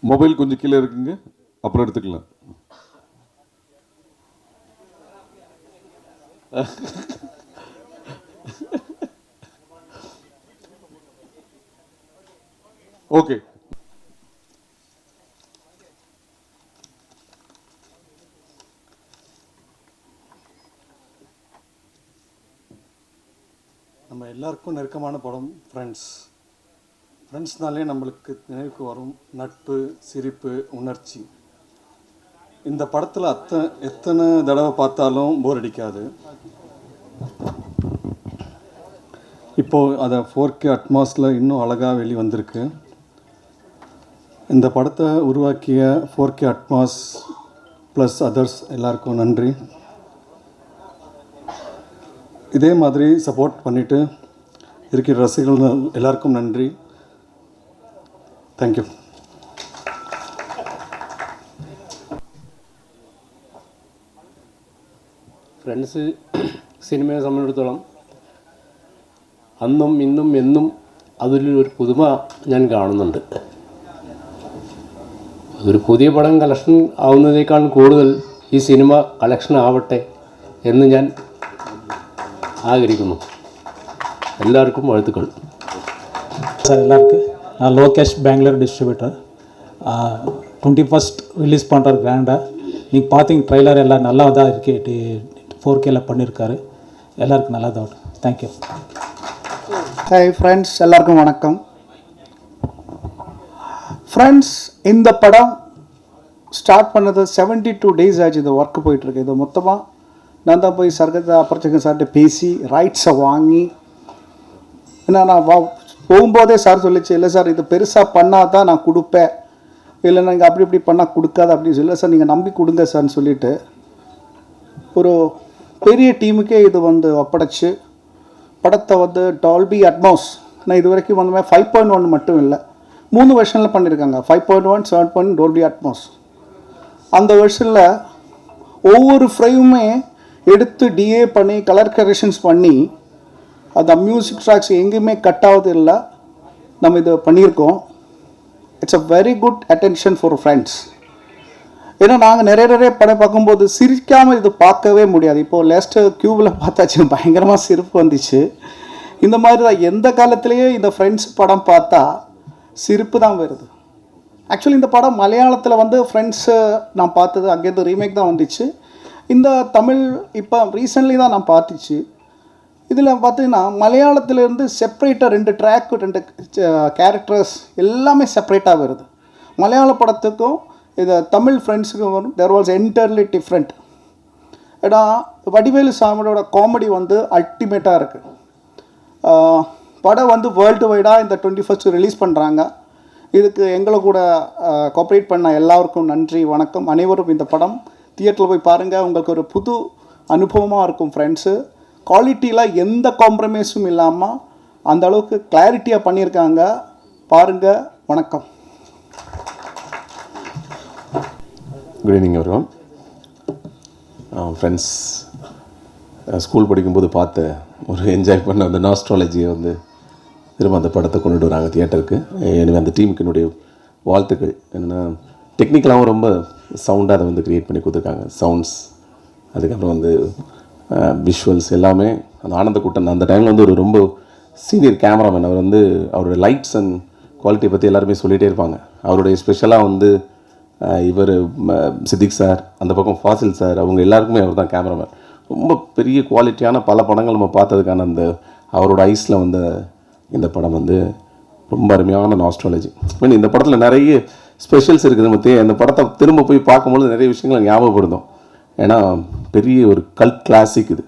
Mobile கொஞ்சம் கீழே இருக்குங்க, அப்புறம் எடுத்துக்கலாம். ஓகே, நம்ம எல்லாருக்கும் நெருக்கமான படம் ஃப்ரெண்ட்ஸ். ஃப்ரெண்ட்ஸ்னாலே நம்மளுக்கு நினைவுக்கு வரும் நட்பு, சிரிப்பு, உணர்ச்சி. இந்த படத்தில் எத்தனை தடவை பார்த்தாலும் போர் அடிக்காது. இப்போது அதை 4K அட்மாஸில் இன்னும் அழகாக வெளி வந்திருக்கு. இந்த படத்தை உருவாக்கிய 4K அட்மாஸ் ப்ளஸ் அதர்ஸ் எல்லாருக்கும் நன்றி. இதே மாதிரி சப்போர்ட் பண்ணிவிட்டு இருக்கிற ரசிகர்கள் எல்லாருக்கும் நன்றி. தேங்க்யூ. ഫ്രണ്ട്സ് സിനിമയെ സംബന്ധിച്ചിടത്തോളം അന്നും ഇന്നും എന്നും അതിലൊരു പുതുമ ഞാൻ കാണുന്നുണ്ട്. അതൊരു പുതിയ പടം കളക്ഷൻ ആവുന്നതിനേക്കാൾ കൂടുതൽ ഈ സിനിമ കളക്ഷൻ ആവട്ടെ എന്ന് ഞാൻ ആഗ്രഹിക്കുന്നു. எல்லாருக்கும் வாழ்த்துக்கள். சார் எல்லாருக்கும் நான் Lokesh Bangalore distributor. 21st release பண்ணுறாரு கிராண்டாக. நீங்கள் பார்த்தீங்க ட்ரைலர் எல்லாம் நல்லா தான் இருக்கு. 4Kல பண்ணியிருக்காரு. எல்லாருக்கும் நல்லா தான். தேங்க்யூ. ஹாய் ஃப்ரெண்ட்ஸ், எல்லாருக்கும் வணக்கம். ஃப்ரெண்ட்ஸ், இந்த படம் ஸ்டார்ட் பண்ணது 72 days ஆச்சு. இது ஒர்க்கு போயிட்டுருக்கு. இது மொத்தமாக நான் தான் போய் சர்கத்தை அப்புறச்சங்க சார்கிட்ட பேசி ரைட்ஸை வாங்கி, ஏன்னா நான் போகும்போதே சார் சொல்லிச்சு, இல்லை சார் இது பெருசாக பண்ணால் தான் நான் கொடுப்பேன், இல்லை நீங்கள் அப்படி இப்படி பண்ணால் கொடுக்காது அப்படின்னு சொல்லி, சார் நீங்கள் நம்பி கொடுங்க சார்ன்னு சொல்லிவிட்டு ஒரு பெரிய டீமுக்கே இது ஒப்படைச்சு படத்தை டால்பி அட்மாஸ். நான் இது வரைக்கும் 5.1 மட்டும் இல்லை, 3 வெர்ஷனில் பண்ணியிருக்காங்க. 5.1, 7.1, டால்பி அட்மாஸ். அந்த வெர்ஷனில் ஒவ்வொரு ஃப்ரேமுமே எடுத்து டிஏ பண்ணி கலர் கரெக்ஷன்ஸ் பண்ணி அந்த மியூசிக் ட்ராக்ஸ் எங்கேயுமே கட் ஆகுது இல்லை, நம்ம இது பண்ணியிருக்கோம். It's a very good attention for friends. ஏன்னா நாங்கள் நிறைய படம் பார்க்கும்போது சிரிக்காமல் இது பார்க்கவே முடியாது. இப்போது லேஸ்ட்டு க்யூவில் பார்த்தாச்சு, பயங்கரமாக சிரிப்பு வந்துச்சு. இந்த மாதிரி தான் எந்த காலத்துலேயே இந்த ஃப்ரெண்ட்ஸ் படம் பார்த்தா சிரிப்பு தான் வருது. ஆக்சுவலி இந்த படம் மலையாளத்தில் ஃப்ரெண்ட்ஸு நான் பார்த்தது அங்கேருந்து ரீமேக் தான் வந்துச்சு. இந்த தமிழ் இப்போ ரீசெண்ட்லி தான் நான் பார்த்துச்சு. இதில் பார்த்தீங்கன்னா மலையாளத்திலேருந்து செப்பரேட்டாக 2 ட்ராக்கு 2 கேரக்டர்ஸ் எல்லாமே செப்பரேட்டாக வருது. மலையாள படத்துக்கும் இது தமிழ் ஃப்ரெண்ட்ஸுக்கும் வரும். There was entirely different. ஏன்னா வடிவேலு சாமியோட காமெடி அல்டிமேட்டாக இருக்குது. படம் வேர்ல்டு வைடாக இந்த 21st ரிலீஸ் பண்ணுறாங்க. இதுக்கு எங்களை கூட கோஆப்ரேட் பண்ண எல்லாருக்கும் நன்றி, வணக்கம். அனைவரும் இந்த படம் தியேட்டரில் போய் பாருங்கள், உங்களுக்கு ஒரு புது அனுபவமாக இருக்கும். ஃப்ரெண்ட்ஸு குவாலிட்டியில் எந்த காம்ப்ரமைஸும் இல்லாமல் அந்த அளவுக்கு கிளாரிட்டியாக பண்ணியிருக்காங்க. பாருங்கள். வணக்கம். Good evening everyone. Friends school படிக்கும்போது பார்த்த ஒரு என்ஜாய் பண்ண அந்த நாஸ்ட்ராலஜியை திரும்ப அந்த படத்தை கொண்டுட்டு வராங்க தியேட்டருக்கு. எனவே அந்த டீமுக்கு என்னுடைய வாழ்த்துக்கள். என்னென்னா டெக்னிக்கலாகவும் ரொம்ப சவுண்டாக அதை க்ரியேட் பண்ணி கொடுத்துருக்காங்க. சவுண்ட்ஸ், அதுக்கப்புறம் விஷுவல்ஸ் எல்லாமே. அந்த ஆனந்த கூட்டம் அந்த டைமில் ஒரு ரொம்ப சீனியர் கேமராமேன். அவர் அவருடைய லைட்ஸ் அண்ட் குவாலிட்டியை பற்றி எல்லாருமே சொல்லிகிட்டே இருப்பாங்க. அவருடைய ஸ்பெஷலாக இவர் சித்திக் சார், அந்த பக்கம் ஃபாசில் சார், அவங்க எல்லாருக்குமே அவர் தான் கேமராமேன். ரொம்ப பெரிய குவாலிட்டியான பல படங்கள் நம்ம பார்த்ததுக்கான அவரோட ஐஸில் இந்த படம் ரொம்ப அருமையான நாஸ்ட்ராலஜி. மீன் இந்த படத்தில் நிறைய ஸ்பெஷல்ஸ் இருக்குது. நம்ம அந்த படத்தை திரும்ப போய் பார்க்கும்போது நிறைய விஷயங்களை ஞாபகப்படுத்தும். ஏன்னா பெரிய ஒரு கல்ட் கிளாசிக் இது.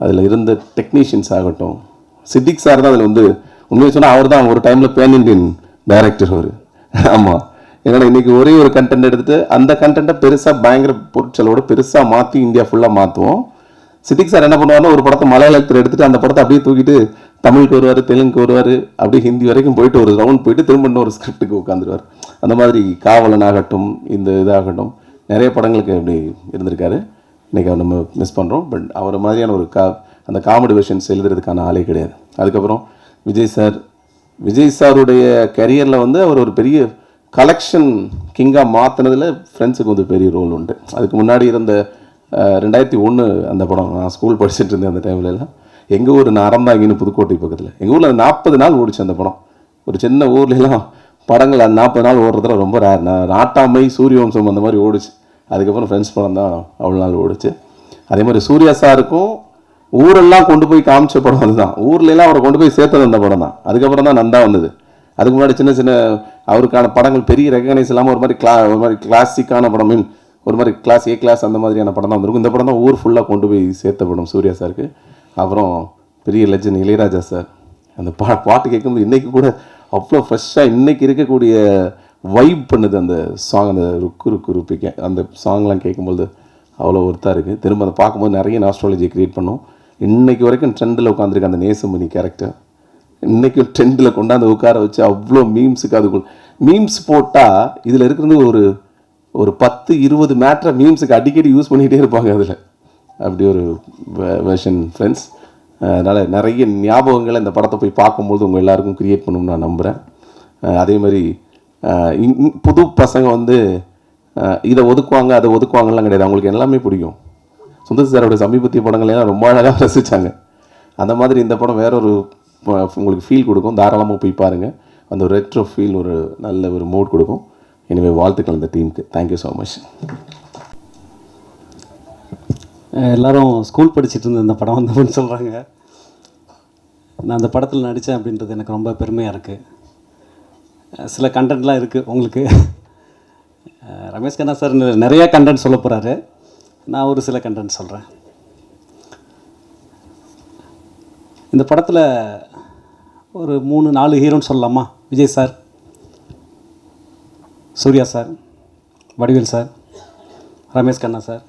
அதில் இருந்த டெக்னீஷியன்ஸ் ஆகட்டும், சித்திக் சார் தான் அதில் உண்மையை சொன்னால் அவர் தான் ஒரு டைமில் பேன் இண்டியன் டைரக்டர் அவர். ஆமாம், ஏன்னா இன்றைக்கி ஒரே ஒரு கண்டென்ட் எடுத்துகிட்டு அந்த கண்டென்ட்டை பெருசாக பயங்கர பொருட்களோடு பெருசாக மாற்றி இந்தியா ஃபுல்லாக மாற்றுவோம். சித்திக் சார் என்ன பண்ணுவார்னா ஒரு படத்தை மலையாளத்தில் எடுத்துகிட்டு அந்த படத்தை அப்படியே தூக்கிட்டு தமிழுக்கு வருவார், தெலுங்குக்கு வருவார், அப்படியே ஹிந்தி வரைக்கும் போயிட்டு ஒரு ரவுண்ட் போயிட்டு திரும்ப இன்னொரு ஸ்கிரிப்டுக்கு உட்காந்துருவார். அந்த மாதிரி காவலன் ஆகட்டும், இந்த இதாகட்டும், நிறைய படங்களுக்கு அப்படி இருந்திருக்காரு. இன்றைக்கி அவர் நம்ம மிஸ் பண்ணுறோம். பட் அவரை மாதிரியான ஒரு அந்த காமெடி வெர்ஷன்ஸ் எழுதுறதுக்கான ஆளே கிடையாது. அதுக்கப்புறம் விஜய் சாருடைய கரியரில் வந்து அவர் ஒரு பெரிய கலெக்ஷன் கிங்காக மாற்றினதில் ஃப்ரெண்ட்ஸுக்கு வந்து பெரிய ரோல் உண்டு. அதுக்கு முன்னாடி இருந்த 2001 அந்த படம், நான் ஸ்கூல் படிச்சுட்டு இருந்தேன் அந்த டைம்லலாம். எங்கள் ஊர் அறந்தாங்கின்னு புதுக்கோட்டை பக்கத்தில், எங்கள் ஊரில் 40 நாள் ஓடிச்சு அந்த படம். ஒரு சின்ன ஊர்லலாம் படங்கள் அந்த 40 நாள் ஓடுறதுல ரொம்ப ரேர். நாட்டாமை, சூரியவம்சம் அந்த மாதிரி ஓடிச்சு. அதுக்கப்புறம் ஃப்ரெண்ட்ஸ் படம் தான் அவ்வளோ நாள் ஓடிச்சு. அதே மாதிரி சூர்யா சாருக்கும் ஊரெல்லாம் கொண்டு போய் காமிச்ச படம் அதுதான். ஊர்லலாம் அவரை கொண்டு போய் சேர்த்தது அந்த படம் தான். அதுக்கப்புறம் தான் நந்தா வந்தது. அதுக்கு முன்னாடி சின்ன சின்ன அவருக்கான படங்கள் பெரிய ரெகனைஸ் இல்லாமல் ஒரு மாதிரி கிளாசிக்கான படம், மீன் ஒரு மாதிரி கிளாஸ் ஏ கிளாஸ் அந்த மாதிரியான படம் தான் வந்திருக்கும். இந்த படம் தான் ஊர் ஃபுல்லாக கொண்டு போய் சேர்த்த படம் சூர்யா சாருக்கு. அப்புறம் பெரிய லெஜண்ட் இளையராஜா சார். அந்த பாட்டு கேட்கும்போது இன்றைக்கி கூட அவ்வளோ ஃப்ரெஷ்ஷாக இன்றைக்கி இருக்கக்கூடிய வைப் பண்ணுது அந்த சாங். அந்த ருக்கு ருப்பிக்க அந்த சாங்லாம் கேட்கும்போது அவ்வளோ ஒர்த்தாக இருக்குது. திரும்ப அதை பார்க்கும்போது நிறைய நாஸ்ட்ராலஜியை க்ரியேட் பண்ணோம். இன்றைக்கி வரைக்கும் ட்ரெண்டில் உட்காந்துருக்கு அந்த நேசமணி கேரக்டர். இன்றைக்கும் ட்ரெண்டில் கொண்டாந்து உட்கார வச்சு அவ்வளோ மீம்ஸுக்கு அதுக்குள்ள மீம்ஸ் போட்டால் இதில் இருக்கிறது ஒரு 10-20 மேட்ரை மீம்ஸுக்கு அடிக்கடி யூஸ் பண்ணிகிட்டே இருப்பாங்க அதில். அப்படி ஒரு வெர்ஷன் ஃப்ரெண்ட்ஸ். அதனால் நிறைய ஞாபகங்களை இந்த படத்தை போய் பார்க்கும்போது உங்கள் எல்லாருக்கும் க்ரியேட் பண்ணணும்னு நான் நம்புகிறேன். அதே மாதிரி புது பசங்க வந்து இதை ஒதுக்குவாங்க அதை ஒதுக்குவாங்கலாம் கிடையாது. அவங்களுக்கு எல்லாமே பிடிக்கும். சுந்தர் சாரோட சமீபத்திய படங்கள்லாம் ரொம்ப அழகாக ரசித்தாங்க. அந்த மாதிரி இந்த படம் வேறொரு உங்களுக்கு ஃபீல் கொடுக்கும். தாராளமாக போய் பாருங்கள். அந்த ஒரு ரெட்ரோ ஃபீல், ஒரு நல்ல ஒரு மூட் கொடுக்கும். எனவே வாழ்த்துக்கள் இந்த டீமுக்கு. Thank you so much. எல்லோரும் ஸ்கூல் படிச்சுட்டு இருந்த இந்த படம் வந்தவன்னு சொல்கிறாங்க. நான் அந்த படத்தில் நடித்தேன் அப்படின்றது எனக்கு ரொம்ப பெருமையாக இருக்குது. சில கண்டென்ட்லாம் இருக்குது உங்களுக்கு. ரமேஷ் கண்ணா சார் நிறையா கண்டென்ட் சொல்ல போகிறாரு. நான் ஒரு சில கண்டென்ட் சொல்கிறேன். இந்த படத்தில் ஒரு 3-4 ஹீரோன்னு சொல்லலாமா? Vijay sir, Suriya sir, Vadivel sir, Ramesh Kanna sir.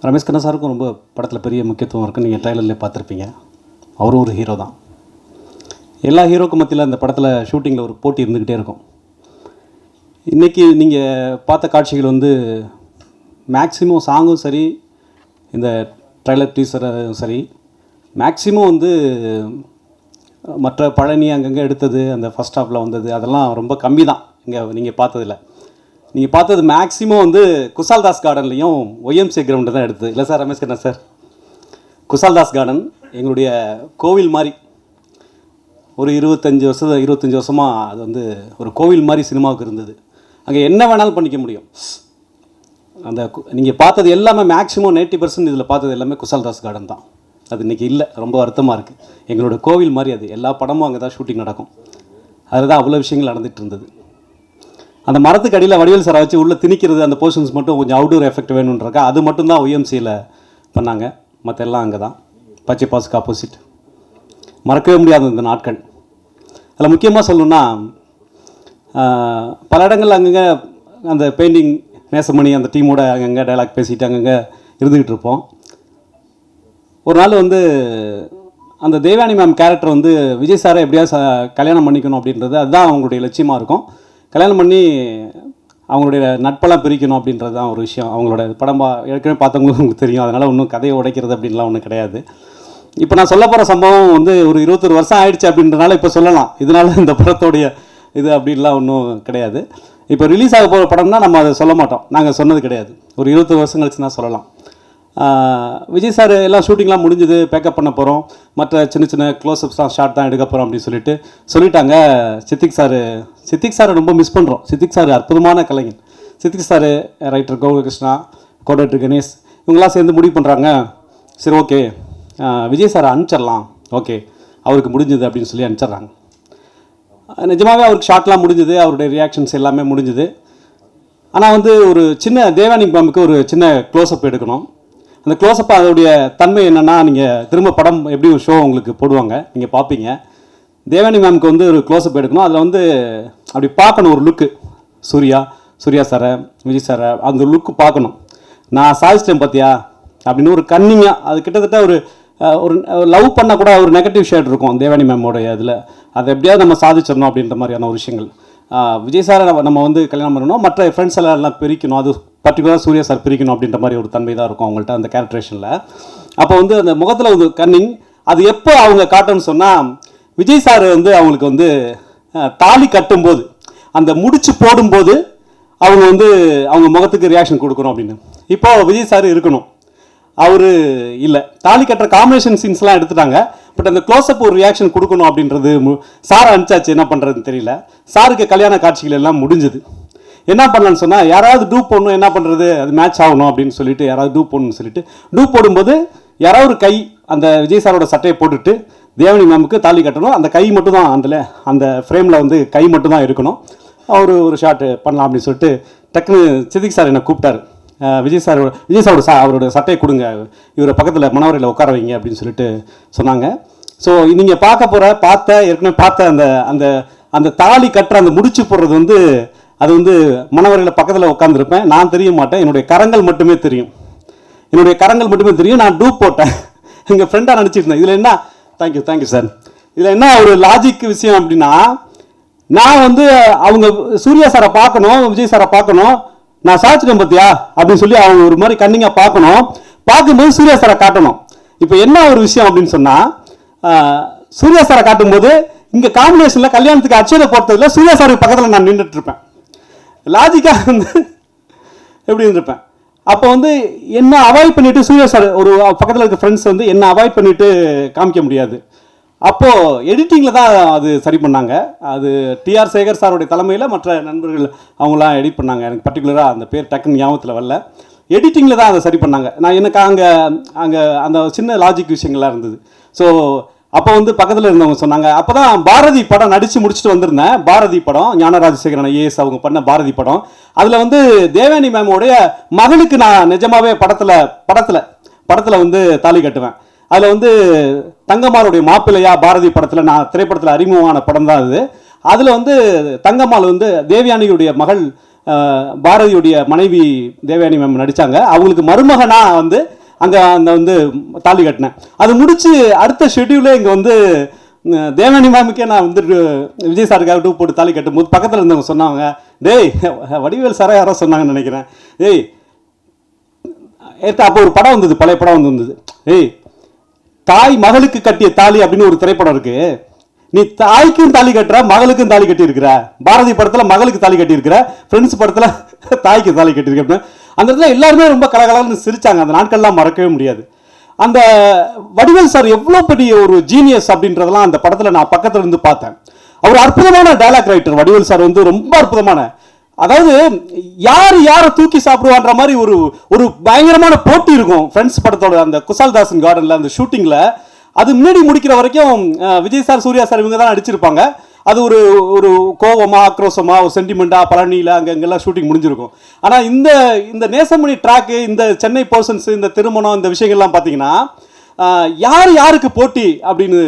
Ramesh Kanna சாருக்கும் ரொம்ப படத்தில் பெரிய முக்கியத்துவம் இருக்குது. நீங்கள் ட்ரைலர்லேயே பார்த்துருப்பீங்க. அவரும் ஒரு ஹீரோ தான். எல்லா ஹீரோக்கும் மத்தியில் இந்த படத்தில் ஷூட்டிங்கில் ஒரு போட்டி இருந்துக்கிட்டே இருக்கும். இன்றைக்கி நீங்கள் பார்த்த காட்சிகள் வந்து மேக்ஸிமம் சாங்கும் சரி, இந்த ட்ரைலர் டீசரும் சரி, மேக்ஸிமம் வந்து மற்ற பழனி அங்கங்கே எடுத்தது, அந்த ஃபஸ்ட் ஹாஃபில் வந்தது, அதெல்லாம் ரொம்ப கம்மி தான். இங்கே நீங்கள் பார்த்ததில்ல. நீங்கள் பார்த்தது மேக்ஸிமம் வந்து குசால்தாஸ் கார்டன்லேயும் ஒய்எம்சி கிரவுண்டு தான் எடுத்தது இல்லை sir Ramesh Kanna sir? குசால்தாஸ் garden எங்களுடைய கோவில் மாதிரி ஒரு 25 வருஷமாக அது வந்து ஒரு கோவில் மாதிரி சினிமாவுக்கு இருந்தது. அங்கே என்ன வேணாலும் பண்ணிக்க முடியும். அந்த நீங்கள் பார்த்தது எல்லாமே மேக்ஸிமம் 90% இதில் பார்த்தது எல்லாமே குசால்தாஸ் கார்டன் தான். அது இன்றைக்கி இல்லை. ரொம்ப வருத்தமாக இருக்குது. எங்களோட கோவில் மாதிரி அது. எல்லா படமும் அங்கே தான் ஷூட்டிங் நடக்கும். அதில் தான் அவ்வளோ விஷயங்கள் நடந்துகிட்டு இருந்தது. அந்த மரத்துக்கு அடியில் வடிவேல் சாரை வச்சு உள்ளே திணிக்கிறது, அந்த போர்ஷன்ஸ் மட்டும் கொஞ்சம் அவுட்டோர் எஃபெக்ட் வேணுன்றக்கா அது மட்டும்தான் ஒய்எம்சியில் பண்ணாங்க. மற்ற எல்லாம் அங்கே தான். பச்சை பாஸுக்கு ஆப்போசிட். மறக்கவே முடியாத இந்த நாட்கள். அதில் முக்கியமாக சொல்லணுன்னா பல இடங்கள் அங்கங்கே அந்த பெயிண்டிங் நேசமணி அந்த டீமோட அங்கங்கே டைலாக் பேசிட்டு அங்கங்கே இருந்துக்கிட்டு இருப்போம். ஒரு நாள் வந்து அந்த தேவானி மேம் கேரக்டர் வந்து விஜய் சாரை எப்படியாவது கல்யாணம் பண்ணிக்கணும் அப்படின்றது அதுதான் அவங்களுடைய லட்சியமாக இருக்கும். கல்யாணம் பண்ணி அவங்களுடைய நட்பெல்லாம் பிரிக்கணும் அப்படின்றது தான் ஒரு விஷயம். அவங்களோட படம் ஏற்கனவே பார்த்தவங்களுக்கு உங்களுக்கு தெரியும். அதனால் ஒன்றும் கதையை உடைக்கிறது அப்படின்லாம் ஒன்றும் கிடையாது. இப்போ நான் சொல்ல போகிற சம்பவம் வந்து ஒரு 21 வருஷம் ஆயிடுச்சு அப்படின்றனால இப்போ சொல்லலாம். இதனால இந்த படத்தோடைய இது அப்படின்லாம் ஒன்றும் கிடையாது. இப்போ ரிலீஸ் ஆக போகிற படம்னா நம்ம அதை சொல்ல மாட்டோம். நாங்கள் சொன்னது கிடையாது. ஒரு 20 வருஷம் கழிச்சு தான் சொல்லலாம். விஜய் சார் எல்லாம் ஷூட்டிங்லாம் முடிஞ்சது, பேக்கப் பண்ண போகிறோம், மற்ற சின்ன சின்ன க்ளோஸ்அப்ஸ்லாம் ஷார்ட் தான் எடுக்க போகிறோம் அப்படின்னு சொல்லிட்டாங்க. சித்திக் சாரை ரொம்ப மிஸ் பண்ணுறோம். சித்திக் சார் அற்புதமான கலைஞன். சித்திக் சார், ரைட்டர் கோகுலகிருஷ்ணா, கோடேட்டர் கணேஷ், இவங்களாம் சேர்ந்து முடிவு பண்ணுறாங்க. சரி ஓகே விஜய் சாரை அனுப்பிச்சிடலாம், ஓகே அவருக்கு முடிஞ்சது அப்படின்னு சொல்லி அனுப்பிச்சிட்றாங்க. நிஜமாகவே அவருக்கு ஷார்ட்லாம் முடிஞ்சுது, அவருடைய ரியாக்ஷன்ஸ் எல்லாமே முடிஞ்சுது. ஆனால் வந்து ஒரு சின்ன தேவானி மேமுக்கு ஒரு சின்ன க்ளோஸ்அப் எடுக்கணும். அந்த க்ளோஸ்அப் அதோடைய தன்மை என்னென்னா, நீங்கள் திரும்ப படம் எப்படி ஒரு ஷோ உங்களுக்கு போடுவாங்க, நீங்கள் பார்ப்பீங்க. தேவானி மேமுக்கு வந்து ஒரு க்ளோஸ்அப் எடுக்கணும். அதில் வந்து அப்படி பார்க்கணும் ஒரு லுக்கு. சூர்யா சாரை, விஜய் சாரை அந்த லுக்கு பார்க்கணும். நான் சாதிச்சிட்டேன் பார்த்தியா அப்படின்னு ஒரு கன்னிங்காக, அது கிட்டத்தட்ட ஒரு லவ் பண்ணால் கூட ஒரு நெகட்டிவ் ஷேட் இருக்கும் தேவானி மேமோடைய இதில். அதை எப்படியாவது நம்ம சாதிச்சிடணும் அப்படின்ற மாதிரியான ஒரு விஷயங்கள். விஜய் சாரை நம்ம வந்து கல்யாணம் பண்ணணும், மற்ற ஃப்ரெண்ட்ஸ் எல்லாம் பிரிக்கணும், அது பர்டிகுலராக சூர்யா சார் பிரிக்கணும் அப்படின்ற மாதிரி ஒரு தன்மை தான் இருக்கும் அவங்கள்ட்ட அந்த கேரக்டரேஷனில். அப்போ வந்து அந்த முகத்தில் வந்து கன்னிங் அது எப்போ அவங்க காட்டணும்னு சொன்னால் விஜய் சார் வந்து அவங்களுக்கு வந்து தாலி கட்டும்போது அந்த முடிச்சு போடும்போது அவங்க வந்து அவங்க முகத்துக்கு ரியாக்ஷன் கொடுக்கணும் அப்படின்னு. இப்போ விஜய் சார் இருக்கணும், அவர் இல்லை. தாலி கட்டுற காம்பினேஷன் சீன்ஸ்லாம் எடுத்துட்டாங்க, பட் அந்த க்ளோஸ்அப் ஒரு ரியாக்ஷன் கொடுக்கணும் அப்படின்றது சார் அனுப்பிச்சாச்சு. என்ன பண்ணுறதுன்னு தெரியல. சாருக்கு கல்யாண காட்சிகள் எல்லாம் முடிஞ்சுது. என்ன பண்ணலான்னு சொன்னால் யாராவது டூப் போடணும், என்ன பண்ணுறது, அது மேட்ச் ஆகணும் அப்படின்னு சொல்லிட்டு யாராவது டூப் போடணும்னு சொல்லிட்டு டூப் போடும்போது யாராவது ஒரு கை அந்த விஜய் சாரோட சட்டையை போட்டுட்டு தேவனி மேமுக்கு தாலி கட்டணும். அந்த கை மட்டும் தான் அந்த ஃப்ரேமில் வந்து கை மட்டும் தான் இருக்கணும். அவர் ஒரு ஷாட் பண்ணலாம் அப்படின்னு சொல்லிட்டு டக்குன்னு சித்திக் சார் என்னை கூப்பிட்டாரு. விஜய் சாரோட அவரோட சட்டையை கொடுங்க, இவரை பக்கத்தில் மணவரையில் உட்கார வைங்க அப்படின்னு சொல்லிட்டு சொன்னாங்க. ஸோ நீங்கள் ஏற்கனவே பார்த்த அந்த அந்த அந்த தாலி கட்டுற அந்த முடிச்சு போடுறது வந்து அது வந்து மணவரையில் பக்கத்தில் உட்காந்துருப்பேன். நான் தெரிய மாட்டேன், என்னுடைய கரங்கள் மட்டுமே தெரியும். நான் டூப் போட்டேன், எங்கள் ஃப்ரெண்டாக நினச்சிட்டு இருந்தேன். இதில் என்ன தேங்க்யூ சார். இதில் என்ன ஒரு லாஜிக் விஷயம் அப்படின்னா, நான் வந்து அவங்க சூர்யா சாரை பார்க்கணும், விஜய் சாரை பார்க்கணும், நான் சாச்சிட்டேன் பார்த்தியா அப்படின்னு சொல்லி அவங்க ஒரு மாதிரி கன்னிங்காக பார்க்கும்போது சூர்யா சாரை காட்டணும். இப்போ என்ன ஒரு விஷயம் அப்படின்னு சொன்னால், சூர்யா சாரை காட்டும்போது இங்கே காம்பினேஷனில் கல்யாணத்துக்கு அச்சதை போட்டதில் சூர்யா சாருக்கு பக்கத்தில் நான் நின்றுட்டு இருப்பேன். லாஜிக்காக வந்து எப்படி இருந்திருப்பேன். அப்போ வந்து என்ன அவாய்ட் பண்ணிவிட்டு சூர்யா சார் ஒரு பக்கத்தில் இருக்க ஃப்ரெண்ட்ஸ் வந்து என்ன அவாய்ட் பண்ணிவிட்டு காமிக்க முடியாது. அப்போது எடிட்டிங்கில் தான் அது சரி பண்ணாங்க. அது டிஆர் சேகர் சாருடைய தலைமையில் மற்ற நண்பர்கள் அவங்களாம் எடிட் பண்ணாங்க. எனக்கு பர்டிகுலராக அந்த பேர் டக்குன்னு ஞாபகத்தில் வரல. எடிட்டிங்கில் தான் அதை சரி பண்ணாங்க. எனக்கு அங்கே அந்த சின்ன லாஜிக் விஷயங்கள்லாம் இருந்தது. ஸோ அப்போ வந்து பக்கத்தில் இருந்தவங்க சொன்னாங்க, அப்போ தான் பாரதி படம் நடித்து முடிச்சுட்டு வந்திருந்தேன். பாரதி படம் ஞானராஜசேகரன் ஐஏஎஸ் அவங்க பண்ண பாரதி படம். அதில் வந்து தேவயானி மேமோடைய மகளுக்கு நான் நிஜமாவே படத்தில் வந்து தாலி கட்டுவேன். அதில் வந்து தங்கம்மாளுடைய மாப்பிள்ளையா பாரதி படத்தில் நான் திரைப்படத்தில் அறிமுகமான படம் தான் அது. அதில் வந்து தங்கம்மாள் வந்து தேவயானியுடைய மகள், பாரதியுடைய மனைவி தேவயானி மேம் நடித்தாங்க. அவங்களுக்கு மருமகனாக வந்து அங்கே வந்து தாலி கட்டினேன். அது முடித்து அடுத்த ஷெட்யூலே இங்கே வந்து தேவயானி மேமுக்கே நான் வந்து விஜய் சாருக்காக டூப் போட்டு தாலி கட்டும் போது பக்கத்தில் இருந்தவங்க சொன்னாங்க, டேய் வடிவேல் சாரா யாரோ சொன்னாங்கன்னு நினைக்கிறேன், டேய் அப்போ ஒரு படம் வந்தது, பழைய படம் வந்தது, ஏய் தாய் மகளுக்கு கட்டிய தாலி அப்படின்னு ஒரு திரைப்படம் இருக்கு, நீ தாய்க்கும் தாலி கட்டுற மகளுக்கும் தாலி கட்டி இருக்கிற. பாரதி படத்துல மகளுக்கு தாலி கட்டி இருக்கிற, ஃப்ரெண்ட்ஸ் படத்துல தாய்க்கு தாலி கட்டியிருக்க. அந்த இடத்துல எல்லாருமே ரொம்ப கலகலன்னு சிரிச்சாங்க. அந்த நாட்கள்லாம் மறக்கவே முடியாது. அந்த வடிவேல் சார் எவ்வளோ பெரிய ஒரு ஜீனியஸ் அப்படின்றதெல்லாம் அந்த படத்தில் நான் பக்கத்தில் இருந்து பார்த்தேன். அவர் அற்புதமான டயலாக் ரைட்டர். வடிவேல் சார் வந்து ரொம்ப அற்புதமான, அதாவது யாரை தூக்கி சாப்பிடுவான்ற மாதிரி ஒரு பயங்கரமான போட்டி இருக்கும். ஃப்ரெண்ட்ஸ் படத்தோட அந்த குசால்தாசன் கார்டனில் அந்த ஷூட்டிங்கில் அது முன்னாடி முடிக்கிற வரைக்கும் விஜய் சார் சூர்யா சார் இவங்க தான் நடிச்சிருப்பாங்க. அது ஒரு கோவமா ஆக்ரோஷமா ஒரு சென்டிமெண்ட்டாக பழனியில் அங்கெல்லாம் ஷூட்டிங் முடிஞ்சிருக்கும். ஆனால் இந்த நேசமணி ட்ராக்கு, இந்த சென்னை பர்சன்ஸ், இந்த திருமணம், இந்த விஷயங்கள்லாம் பார்த்தீங்கன்னா யாருக்கு போட்டி அப்படின்னு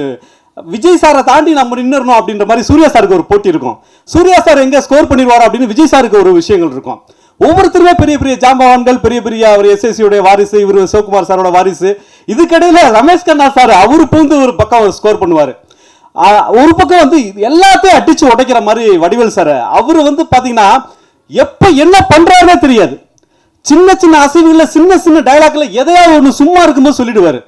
விஜய் சாரை தாண்டி நம்ம நின்னுறணும் அப்படின்ற மாதிரி சூர்யா சாருக்கு ஒரு போட்டி இருக்கும். சூர்யா சார் எங்கே ஸ்கோர் பண்ணிடுவார் அப்படின்னு விஜய் சாருக்கு ஒரு விஷயங்கள் இருக்கும். ஒவ்வொருத்தருமே பெரிய பெரிய ஜாம்பவான்கள், பெரிய அவர் எஸ்எஸ்சியோடைய வாரிசு, இவர் சிவகுமார் சாரோட வாரிசு. இதுக்கடையில் ரமேஷ் கண்ணா சார் அவரு பூந்து ஒரு பக்கம் ஸ்கோர் பண்ணுவார். ஒரு பக்கம் வந்து எல்லாத்தையும் அடிச்சு உடைக்கிற மாதிரி வடிவேல் சார் அவரு வந்து பாத்தீங்கன்னா எப்ப என்ன பண்றாருன்னே தெரியாது. சின்ன சின்ன அசைவுல சின்ன டைலாக்ல எதையாவது ஒன்று சும்மா இருக்கும்போது சொல்லிடுவாரு.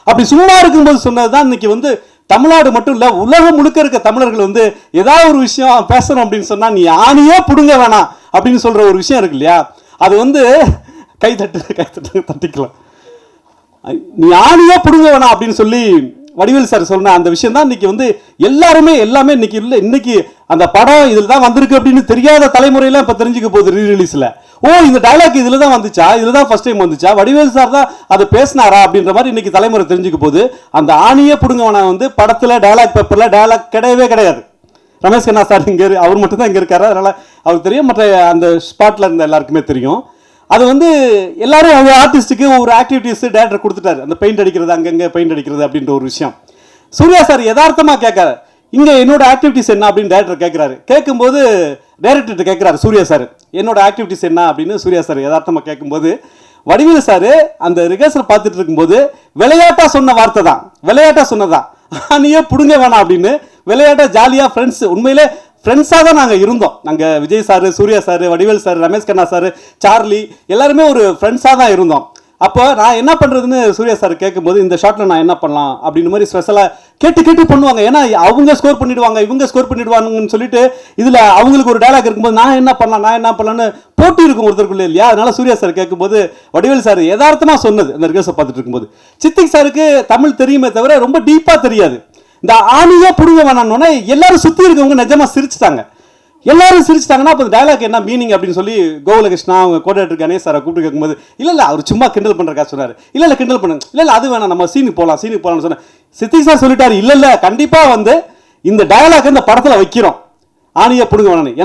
அப்படி சும்மா இருக்கும்போது சொன்னதுதான் இன்னைக்கு வந்து தமிழ்நாடு மட்டும் இல்ல உலகம் முழுக்க இருக்க தமிழர்கள் வந்து ஏதாவது ஒரு விஷயம் பேசணும் அப்படின்னு சொன்னா நீ ஆணியே புடுங்க வேணாம் அப்படின்னு சொல்ற ஒரு விஷயம் இருக்கு இல்லையா, அது வந்து கை தட்டு தட்டிக்கலாம். நீ ஆணியே புடுங்க வேணாம் அப்படின்னு சொல்லி வடிவேல் சார் சொன்ன அந்த விஷயம் தான் இன்னைக்கு வந்து எல்லாமே இன்னைக்கு இல்லை. இன்னைக்கு அந்த படம் இதில் தான் வந்திருக்கு அப்படின்னு தெரியாத தலைமுறையெல்லாம் இப்போ தெரிஞ்சுக்க போகுது ரீரிலீஸில். ஓ இந்த டைலாக் இதில் தான் வந்துச்சா, இதில் தான் ஃபர்ஸ்ட் டைம் வந்துச்சா, வடிவேல் சார் தான் அதை பேசினாரா அப்படின்ற மாதிரி இன்னைக்கு தலைமுறை தெரிஞ்சுக்க போகுது. அந்த ஆணியே பிடுங்கவன வந்து படத்தில் டைலாக் பேப்பரில் டைலாக் கிடையவே கிடையாது. ரமேஷ் கண்ணா சார் இங்கே அவர் மட்டும் தான் இங்கே இருக்காரு, அதனால் அவருக்கு தெரியும், மற்ற அந்த ஸ்பாட்டில் இருந்த எல்லாருக்குமே தெரியும். அது வந்து எல்லாரும் அவங்க ஆர்டிஸ்ட்டுக்கு ஒரு ஆக்டிவிட்டிஸ் டேரக்டர் கொடுத்துட்டாரு. அந்த பெயிண்ட் அடிக்கிறது, அங்கங்கே பெயிண்ட் அடிக்கிறது அப்படின்ற ஒரு விஷயம் சூர்யா சார் யதார்த்தமாக கேட்காரு. இங்கே என்னோட ஆக்டிவிட்டிஸ் என்ன அப்படின்னு டேரக்டர் கேட்குறாரு. கேட்கும்போது டேரக்டர்கிட்ட கேட்குறாரு சூர்யா சார் என்னோட ஆக்டிவிட்டிஸ் என்ன அப்படின்னு சூர்யா சார் யதார்த்தமாக கேட்கும்போது வடிவேல் சார் அந்த ரிஹர்சல் பார்த்துட்டு இருக்கும்போது விளையாட்டாக சொன்ன வார்த்தை தான், விளையாட்டாக சொன்னதான், நீயே பிடுங்க வேணாம் அப்படின்னு விளையாட்டாக ஜாலியாக ஃப்ரெண்ட்ஸ், உண்மையிலே ஃப்ரெண்ட்ஸாக தான் நாங்கள் இருந்தோம். நாங்கள் Vijay sir, Suriya sir, Vadivel sir, Ramesh Kanna sir, Charlie எல்லாருமே ஒரு ஃப்ரெண்ட்ஸாக தான் இருந்தோம். அப்போ நான் என்ன பண்ணுறதுன்னு சூர்யா சார் கேட்கும்போது இந்த ஷாட்டில் நான் என்ன பண்ணலாம் அப்படின்னு மாதிரி ஸ்பெஷலாக கேட்டு பண்ணுவாங்க. ஏன்னா அவங்க ஸ்கோர் பண்ணிடுவாங்க, இவங்க ஸ்கோர் பண்ணிடுவாங்கன்னு சொல்லிட்டு இதில் அவங்களுக்கு ஒரு டயலாக் இருக்கும்போது நான் என்ன பண்ணலான்னு போட்டி இருக்கும் ஒருத்தருக்குள்ளே இல்லையா. அதனால சூர்யா சார் கேட்கும்போது வடிவேல் சார் யதார்த்தமாக சொன்னது அந்த ரிகர்ஸை பார்த்துட்டு இருக்கும்போது, சித்திக் சாருக்கு தமிழ் தெரியுமே தவிர ரொம்ப டீப்பாக தெரியாது. இந்த ஆணியாக பிடுங்க வேணான்னொன்னே எல்லாரும் சுற்றி இருக்கவங்க நிஜமாக சிரிச்சிட்டாங்க. எல்லாரும் சிரிச்சிட்டாங்கன்னா அப்போ டயலாக் என்ன மீனிங் அப்படின்னு சொல்லி கோகுலகிருஷ்ணா அவங்க கோஆர்டினேட்டர் கணேஷ் சாரை கூப்பிட்டு கேட்கும்போது இல்லை அவர் சும்மா கிண்டல் பண்ணுறக்கா சொன்னார். இல்லை கிண்டல் பண்ணுங்க, இல்லை அது வேணாம், நம்ம சீனுக்கு போகலாம்னு சொன்னேன். சித்திக் சார் சொல்லிட்டாரு இல்லை கண்டிப்பாக வந்து இந்த டயலாக் இந்த படத்தில் வைக்கிறோம், ஆணியை பிடுங்க வேணான்னு.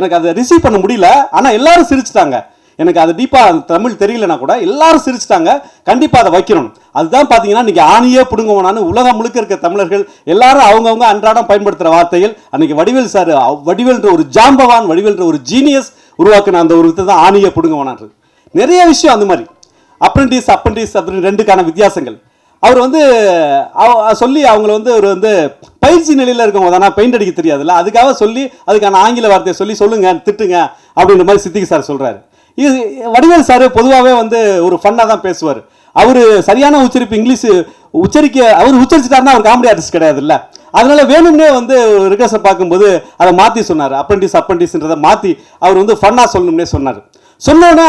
எனக்கு அதை ரிசீவ் பண்ண முடியல. ஆனால் எல்லாரும் சிரிச்சிட்டாங்க. எனக்கு அது டீப்பாக தமிழ் தெரியலனா கூட எல்லாரும் சிரிச்சிட்டாங்க. கண்டிப்பாக அதை வைக்கணும். அதுதான் பார்த்தீங்கன்னா இன்றைக்கி ஆணியே பிடுங்குவானான்னு உலகம் முழுக்க இருக்க தமிழர்கள் எல்லாரும் அவங்கவுங்க அன்றாடம் பயன்படுத்துகிற வார்த்தைகள். அன்றைக்கி வடிவேல் சார், வடிவேல்ன்ற ஒரு ஜாம்பவான், வடிவேல்ன்ற ஒரு ஜீனியஸ் உருவாக்கின அந்த ஒரு விதத்தை தான் ஆணியே பிடுங்குவானான்றது. நிறைய விஷயம் அந்த மாதிரி அப்ரெண்டிஸ் அப்படின்னு ரெண்டுக்கான வித்தியாசங்கள் அவர் வந்து சொல்லி அவங்கள வந்து ஒரு வந்து பயிற்சி நிலையில் இருக்கவங்க தானே, பெயிண்ட் அடிக்க தெரியாதுல்ல, அதுக்காக சொல்லி அதுக்கான ஆங்கில வார்த்தையை சொல்லி சொல்லுங்க திட்டுங்க அப்படின்ற மாதிரி சித்திக் சார் சொல்கிறாரு. இது வடிவேல் சார் பொதுவாகவே வந்து ஒரு ஃபன்னாக தான் பேசுவார். அவர் சரியான உச்சரிப்பு இங்கிலீஷ் அவர் உச்சரிச்சிட்டாருன்னா அவர் காமெடி ஆர்டிஸ்ட் கிடையாது இல்லை. அதனால வேணும்னே வந்து ரிகர்ஸை பார்க்கும்போது அதை மாற்றி சொன்னார். அப்ரெண்டிஸ்ன்றதை மாற்றி அவர் வந்து ஃபன்னாக சொல்லணும்னே சொன்னார். சொன்னோன்னே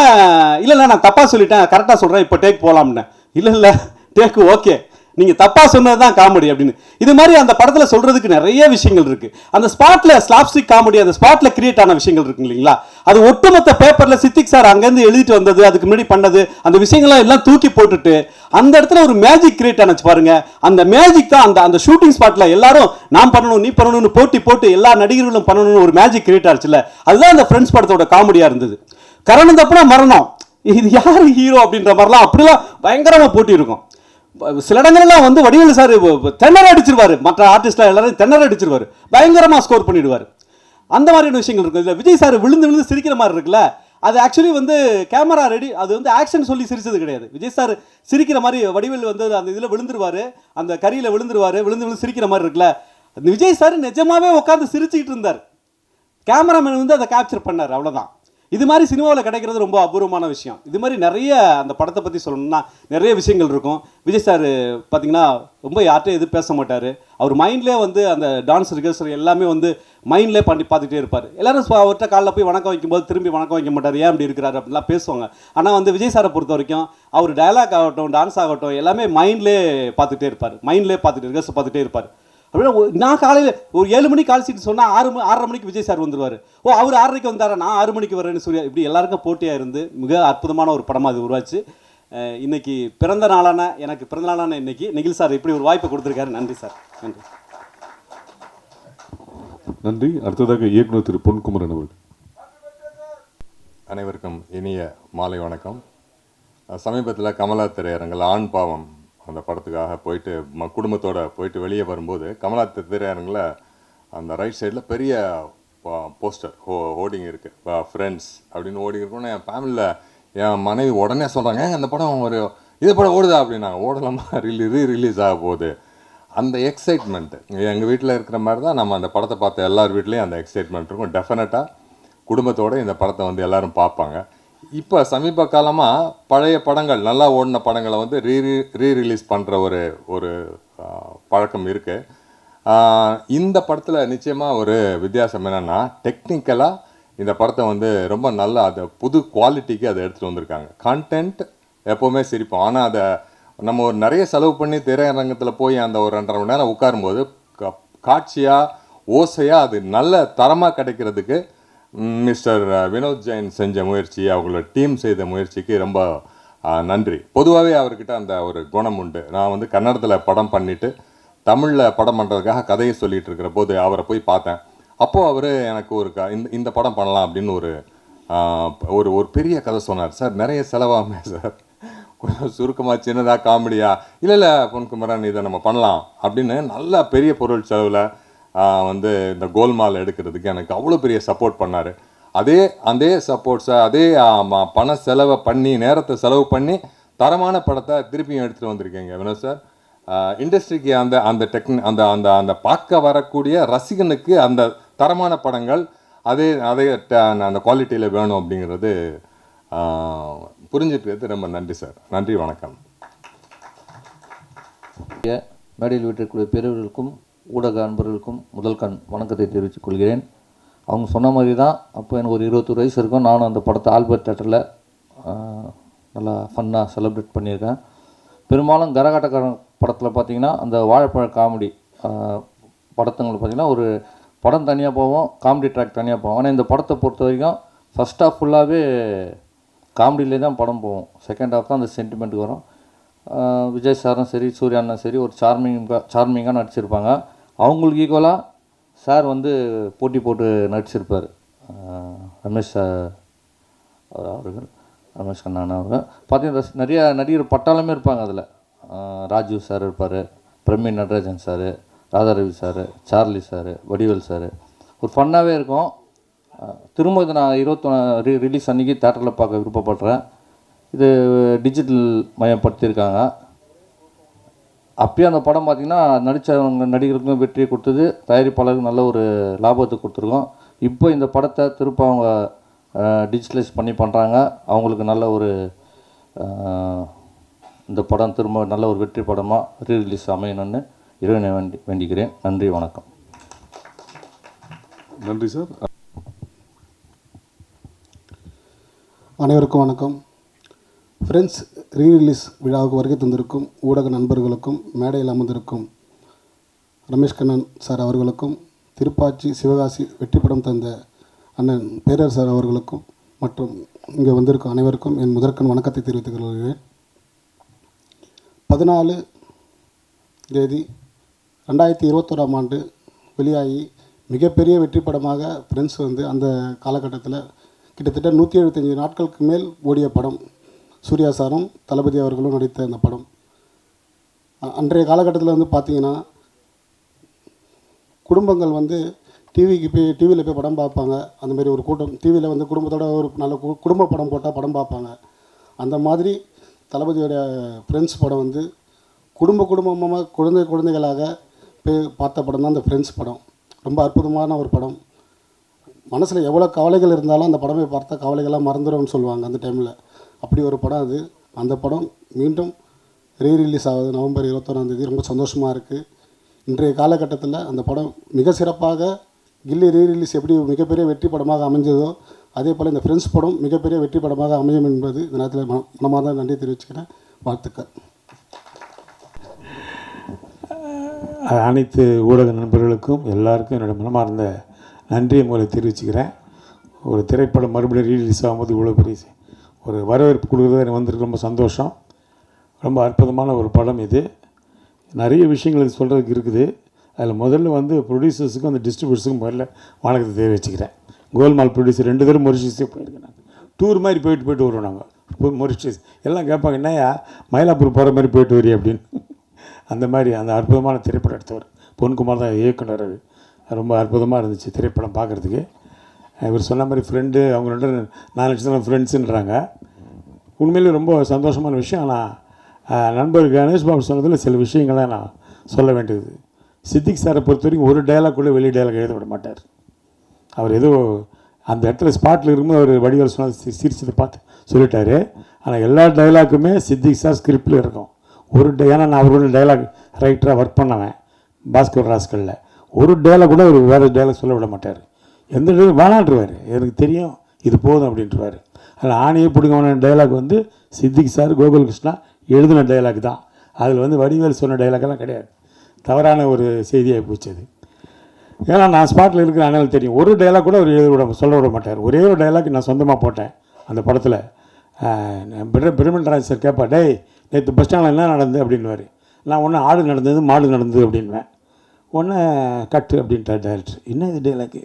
இல்லை நான் தப்பாக சொல்லிட்டேன், கரெக்டாக சொல்கிறேன், இப்போ டேக் போகலாம்னு. இல்லை டேக்கு ஓகே, நீங்கள் தப்பாக சொன்னது தான் காமெடி அப்படின்னு. இது மாதிரி அந்த படத்தில் சொல்கிறதுக்கு நிறைய விஷயங்கள் இருக்குது. அந்த ஸ்பாட்டில் ஸ்லாப்ஸ்டிக் காமெடி அந்த ஸ்பாட்டில் கிரியேட் ஆன விஷயங்கள் இருக்கு இல்லைங்களா. அது ஒட்டுமொத்த பேப்பரில் சித்திக் சார் அங்கேருந்து எழுதிட்டு வந்தது, அதுக்கு முன்னாடி பண்ணது, அந்த விஷயங்கள்லாம் எல்லாம் தூக்கி போட்டுட்டு அந்த இடத்துல ஒரு மேஜிக் கிரியேட் ஆனச்சு பாருங்க. அந்த மேஜிக் தான் அந்த ஷூட்டிங் ஸ்பாட்டில் எல்லாரும் நான் பண்ணணும் நீ பண்ணணும்னு போட்டு எல்லா நடிகர்களும் பண்ணணும்னு ஒரு மேஜிக் கிரியேட் ஆச்சுல்ல. அதுதான் அந்த ஃப்ரெண்ட்ஸ் படத்தோட காமெடியாக இருந்தது. கரணம் தப்புனா மரணம், இது யார் ஹீரோ அப்படின்ற மாதிரிலாம் அப்படிலாம் பயங்கரமாக போட்டி இருக்கும். சில இடங்கள்லாம் வந்து வடிவேலு சார் தென்னர அடிச்சிருவார், மற்ற ஆர்டிஸ்ட்லாம் எல்லாரும் தென்னர அடிச்சிருவார், பயங்கரமாக ஸ்கோர் பண்ணிடுவார். அந்த மாதிரியான விஷயங்கள் இருக்குது. இதில் விஜய் சார் விழுந்து சிரிக்கிற மாதிரி இருக்குல்ல, அது ஆக்சுவலி வந்து கேமரா ரெடி, அது வந்து ஆக்ஷன் சொல்லி சிரிச்சது கிடையாது. விஜய் சார் சிரிக்கிற மாதிரி வடிவேல் வந்து அந்த இதில் விழுந்துருவார், அந்த கரியில் விழுந்து சிரிக்கிற மாதிரி இருக்குல்ல, அந்த விஜய் சார் நிஜமாவே உட்காந்து சிரிச்சுக்கிட்டு இருந்தார். கேமராமேன் வந்து அதை கேப்சர் பண்ணார், அவ்வளோதான். இது மாதிரி சினிமாவில் கிடைக்கிறது ரொம்ப அபூர்வமான விஷயம். இது மாதிரி நிறைய அந்த படத்தை பற்றி சொல்லணும்னா நிறைய விஷயங்கள் இருக்கும். விஜய் சார் பார்த்தீங்கன்னா ரொம்ப யார்கிட்டையும் எது பேச மாட்டார். அவர் மைண்ட்லேயே வந்து அந்த டான்ஸ் ரிகர்சல் எல்லாமே வந்து மைண்ட்லேயே பார்த்துட்டே இருப்பார். எல்லாரும் அவர்கிட்ட காலைல போய் வணக்கம் வைக்கும்போது திரும்பி வணக்கம் வைக்க மாட்டார், ஏன் அப்படி இருக்கிறாரு அப்படின்லாம் பேசுவாங்க. ஆனால் வந்து விஜய் சாரை பொறுத்த வரைக்கும் அவர் டயலாக் ஆகட்டும் டான்ஸ் ஆகட்டும் எல்லாமே மைண்ட்லேயே பார்த்துட்டே இருப்பார், ரிகர்சல் பார்த்துட்டே இருப்பார். அப்படின்னா நான் காலையில் ஒரு 7 மணிக்கு கால் சீட்டு சொன்னால் 6:30 மணிக்கு விஜய் சார் வந்துடுவார். அவர் 6:30க்கு வந்தாரா, நான் 6 மணிக்கு வரேன்னு சூர்யா, இப்படி எல்லாருக்கும் போட்டியாக இருந்து மிக அற்புதமான ஒரு படமாக அது உருவாச்சு. இன்னைக்கு எனக்கு பிறந்த நாளான இன்னைக்கு நிகில் சார் இப்படி ஒரு வாய்ப்பு கொடுத்துருக்காரு. நன்றி சார், நன்றி. நன்றி. அடுத்ததாக இயக்குனர் திரு பொன்குமரன் அவர்கள். அனைவருக்கும் இனிய மாலை வணக்கம். சமீபத்தில் கமலா திரையரங்கில் ஆண் பாவம் அந்த படத்துக்காக போயிட்டு குடும்பத்தோடு போயிட்டு வெளியே வரும்போது கமலா திரையரங்கில் அந்த ரைட் சைடில் பெரிய போஸ்டர் ஹோர்டிங் இருக்குது, ஃப்ரெண்ட்ஸ் அப்படின்னு ஹோர்டிங் இருக்குன்னு என் ஃபேமிலியில் என் மனைவி உடனே சொல்கிறாங்க, அந்த படம் இது படம் ஓடுதா அப்படின்னாங்க. ஓடலாமா, ரிலீஸ் ஆக போகுது. அந்த எக்ஸைட்மெண்ட்டு எங்கள் வீட்டில் இருக்கிற மாதிரி தான் நம்ம அந்த படத்தை பார்த்த எல்லார் வீட்லேயும் அந்த எக்ஸைட்மெண்ட் இருக்கும். டெஃபினட்டாக குடும்பத்தோடு இந்த படத்தை வந்து எல்லோரும் பார்ப்பாங்க. இப்போ சமீப காலமாக பழைய படங்கள் நல்லா ஓடின படங்களை வந்து ரீரிலீஸ் பண்ணுற ஒரு பழக்கம் இருக்குது. இந்த படத்தில் நிச்சயமாக ஒரு வித்தியாசம் என்னென்னா, டெக்னிக்கலாக இந்த படத்தை வந்து ரொம்ப நல்லா அதை புது குவாலிட்டிக்கு அதை எடுத்துகிட்டு வந்திருக்காங்க. கண்டென்ட் எப்போவுமே சிரிப்போம், ஆனால் அதை நம்ம ஒரு நிறைய செலவு பண்ணி திரையரங்கத்தில் போய் அந்த ஒரு 2.5 மணி நேரம் உட்காரும்போது காட்சியாக ஓசையாக அது நல்ல தரமாக கிடைக்கிறதுக்கு மிஸ்டர் வினோத் ஜெயின் செஞ்ச முயற்சி, அவங்களோட டீம் செய்த முயற்சிக்கு ரொம்ப நன்றி. பொதுவாகவே அவர்கிட்ட அந்த ஒரு குணம் உண்டு. நான் வந்து கன்னடத்தில் படம் பண்ணிவிட்டு தமிழில் படம் பண்ணுறதுக்காக கதையை சொல்லிகிட்டு இருக்கிற போது அவரை போய் பார்த்தேன். அப்போது அவர் எனக்கு இந்த படம் பண்ணலாம் அப்படின்னு ஒரு பெரிய கதை சொன்னார். சார் நிறைய செலவாகுமே சார், கொஞ்சம் சுருக்கமாக சின்னதாக காமெடியா, இல்லை பொன்குமரன் இதை நம்ம பண்ணலாம் அப்படின்னு நல்ல பெரிய பொருள் செலவில் வந்து இந்த கோல்மால் எடுக்கிறதுக்கு எனக்கு அவ்வளோ பெரிய சப்போர்ட் பண்ணார். அதே சப்போர்ட்ஸை அதே பண செலவை பண்ணி நேரத்தை செலவு பண்ணி தரமான படத்தை திருப்பியும் எடுத்துகிட்டு வந்திருக்கீங்க வினோத் சார். இண்டஸ்ட்ரிக்கு அந்த பார்க்க வரக்கூடிய ரசிகனுக்கு அந்த தரமான படங்கள் அதே அந்த குவாலிட்டியில் வேணும் அப்படிங்கிறது புரிஞ்சுக்கிறது ரொம்ப நன்றி சார். நன்றி, வணக்கம். மேடையில் வீட்டிற்குரிய பெரியவர்களுக்கும் ஊடக அன்பர்களுக்கும் முதல் வணக்கத்தை தெரிவித்துக் கொள்கிறேன். அவங்க சொன்ன மாதிரி தான், அப்போ எனக்கு ஒரு 21 வயசு இருக்கும். நானும் அந்த படத்தை ஆல்பர்ட் தேட்டரில் நல்லா ஃபன்னாக செலிப்ரேட் பண்ணியிருக்கேன். பெரும்பாலும் கரகாட்டக்காரன் படத்தில் பார்த்திங்கன்னா அந்த வாழைப்பழ காமெடி படத்துங்களை பார்த்திங்கன்னா ஒரு படம் தனியாக போவோம், காமெடி ட்ராக் தனியாக போவோம். ஆனால் இந்த படத்தை பொறுத்த வரைக்கும் ஃபஸ்ட் ஹாஃப் ஃபுல்லாகவே காமெடியிலே தான் படம் போவோம். செகண்ட் ஹாஃப் தான் அந்த சென்டிமெண்ட்டுக்கு வரும். விஜய் சாரும் சரி, சூர்யானும் சரி, ஒரு சார்மிங்காக நடிச்சிருப்பாங்க. அவங்களுக்கு ஈக்குவலாக சார் வந்து போட்டி போட்டு நடிச்சிருப்பார். ரமேஷ் அவர்கள், ரமேஷ் கண்ணன் அவர்கள் பார்த்தீங்கன்னா நிறைய நடிகர் பட்டாளமே இருப்பாங்க. அதில் ராஜீவ் சார் இருப்பார், பிரமீன் Natarajan sir, Radharavi sir, Charlie sir, Vadivel sir. ஒரு ஃபன்னாகவே இருக்கும். திரும்ப இதை நான் 21 ரிலீஸ் அன்றைக்கி தேட்டரில் பார்க்க விருப்பப்படுறேன். இது டிஜிட்டல் மயப்படுத்தியிருக்காங்க. அப்பயே அந்த படம் பார்த்திங்கன்னா நடித்தவங்க நடிகருக்கும் வெற்றியை கொடுத்தது, தயாரிப்பாளருக்கு நல்ல ஒரு லாபத்தை கொடுத்துருக்கோம். இப்போ இந்த படத்தை திரும்ப அவங்க டிஜிட்டலைஸ் பண்ணி பண்ணுறாங்க. அவங்களுக்கு நல்ல ஒரு இந்த படம் திரும்ப நல்ல ஒரு வெற்றி படமாக ரீரிலீஸ் அமையணும்னு இறைவனை வேண்டிக்கிறேன். நன்றி, வணக்கம். நன்றி சார். அனைவருக்கும் வணக்கம். ஃப்ரெண்ட்ஸ் ரீரிலீஸ் விழாவுக்கு வருகை தந்திருக்கும் ஊடக நண்பர்களுக்கும், மேடையில் அமர்ந்திருக்கும் ரமேஷ் கண்ணன் சார் அவர்களுக்கும், திருப்பாச்சி சிவகாசி வெற்றி படம் தந்த அண்ணன் பேரர் சார் அவர்களுக்கும் மற்றும் இங்கே வந்திருக்கும் அனைவருக்கும் என் முதற்கண் வணக்கத்தை தெரிவித்துக் கொள்கிறேன். 14 தேதி 2021ஆம் ஆண்டு வெளியாகி மிகப்பெரிய வெற்றி படமாக ஃப்ரெண்ட்ஸ் வந்து அந்த காலகட்டத்தில் கிட்டத்தட்ட 175 நாட்களுக்கு மேல் ஓடிய படம். சூர்யா சாரும் தளபதி அவர்களும் நடித்த அந்த படம் அன்றைய காலகட்டத்தில் வந்து பார்த்திங்கன்னா குடும்பங்கள் வந்து டிவியில் போய் படம் பார்ப்பாங்க. அந்தமாரி ஒரு கூட்டம் டிவியில் வந்து குடும்பத்தோட ஒரு நல்ல குடும்ப படம் போட்டால் படம் பார்ப்பாங்க. அந்த மாதிரி தளபதியோட ஃப்ரெண்ட்ஸ் படம் வந்து குடும்பமாக குழந்தைகளாக போய் பார்த்த படம் தான் அந்த ஃப்ரெண்ட்ஸ் படம். ரொம்ப அற்புதமான ஒரு படம். மனசில் எவ்வளோ கவலைகள் இருந்தாலும் அந்த படமே பார்த்தா கவலைகள்லாம் மறந்துடும்னு சொல்லுவாங்க அந்த டைமில். அப்படி ஒரு படம் அது. அந்த படம் மீண்டும் ரீரிலீஸ் ஆகுது நவம்பர் 21ஆம் தேதி. ரொம்ப சந்தோஷமாக இருக்குது. இன்றைய காலகட்டத்தில் அந்த படம் மிக சிறப்பாக கில்லி ரீரிலீஸ் எப்படி மிகப்பெரிய வெற்றி படமாக அமைஞ்சதோ அதே போல் இந்த ஃப்ரெண்ட்ஸ் படம் மிகப்பெரிய வெற்றி படமாக அமையும் என்பது இந்த நேரத்தில் மனமார்ந்த நன்றி தெரிவிச்சுக்கிறேன். வாழ்த்துக்கள். அனைத்து ஊடக நண்பர்களுக்கும் எல்லாருக்கும் என்னோடய மனமார்ந்த நன்றியை மூலம் தெரிவிச்சுக்கிறேன். ஒரு திரைப்படம் மறுபடியும் ரீரிலீஸ் ஆகும்போது இவ்வளோ பெரிய ஒரு வரவேற்பு கொடுக்குறது எனக்கு வந்திருக்கு. ரொம்ப சந்தோஷம். ரொம்ப அற்புதமான ஒரு படம் இது. நிறைய விஷயங்கள் இது சொல்கிறதுக்கு இருக்குது. அதில் முதல்ல வந்து ப்ரொடியூசர்ஸுக்கும் அந்த டிஸ்ட்ரிபியூட்டர்ஸுக்கும் முதல்ல வணக்கத்தை தெரிவிச்சுக்கிறேன். கோல்மால் ப்ரொடியூசர் 2 தடவை மொரிஷியஸே போயிருக்கேன். நான் டூர் மாதிரி போயிட்டு வருவோம். நாங்கள் மொரிஷியஸ் எல்லாம் கேட்பாங்க, என்னையா மயிலாப்பூர் போகிற மாதிரி போயிட்டு வரி அப்படின்னு. அந்த மாதிரி அந்த அற்புதமான திரைப்படம் எடுத்தவர் பொன்குமார் தான் இயக்குனர். ரொம்ப அற்புதமாக இருந்துச்சு திரைப்படம் பார்க்குறதுக்கு. இவர் சொன்ன மாதிரி ஃப்ரெண்டு, அவங்க 2 4 லட்சம் ஃப்ரெண்ட்ஸுன்றாங்க. உண்மையிலே ரொம்ப சந்தோஷமான விஷயம். ஆனால் நண்பர் கணேஷ் பாபு சொன்னதில் சில விஷயங்களை நான் சொல்ல வேண்டியது. சித்திக் சாரை பொறுத்த வரைக்கும் ஒரு டைலாக் கூட வெளி டைலாக் எழுத விட மாட்டார். அவர் ஏதோ அந்த இடத்துல ஸ்பாட்டில் இருக்கும்போது அவர் வடிவேல் சொன்னது சிரிச்சதை பார்த்து சொல்லிட்டார். ஆனால் எல்லா டைலாக்குமே சித்திக் சார் ஸ்கிரிப்டில் இருக்கும். ஏன்னா நான் அவரோட டைலாக் ரைட்டராக ஒர்க் பண்ணவேன் பாஸ்கர் ராஸ்கலில். ஒரு டைலாக் கூட அவர் வேறு டைலாக் சொல்ல விட மாட்டார். எந்த டைலாக் வேணான்ட்டுருவார். எனக்கு தெரியும் இது போதும் அப்படின்ட்டுருவார். அதில் ஆணையே பிடிக்கமான டைலாக் வந்து சித்திக் சார் கோகுல்கிருஷ்ணா எழுதின டைலாக் தான். அதில் வந்து வடிவேல் சொன்ன டைலாக்கெல்லாம் கிடையாது. தவறான ஒரு செய்தியாக போச்சு அது. ஏன்னா நான் ஸ்பாட்டில் இருக்கிற அண்ணல் தெரியும். ஒரு டைலாக் கூட அவர் சொல்ல விட மாட்டார். ஒரே ஒரு டைலாக் நான் சொந்தமாக போட்டேன் அந்த படத்தில். பிரமண்டராஜ் சார் கேட்பா, டேய் நேற்று பஸ் ஸ்டாண்டில் என்ன நடந்தது அப்படின்வார். நான் ஒன்று ஆடு நடந்தது மாடு நடந்தது அப்படின்வேன். ஒன்று கட்டு அப்படின்ட்டார் டைரக்டர். என்ன இது டைலாக்கு?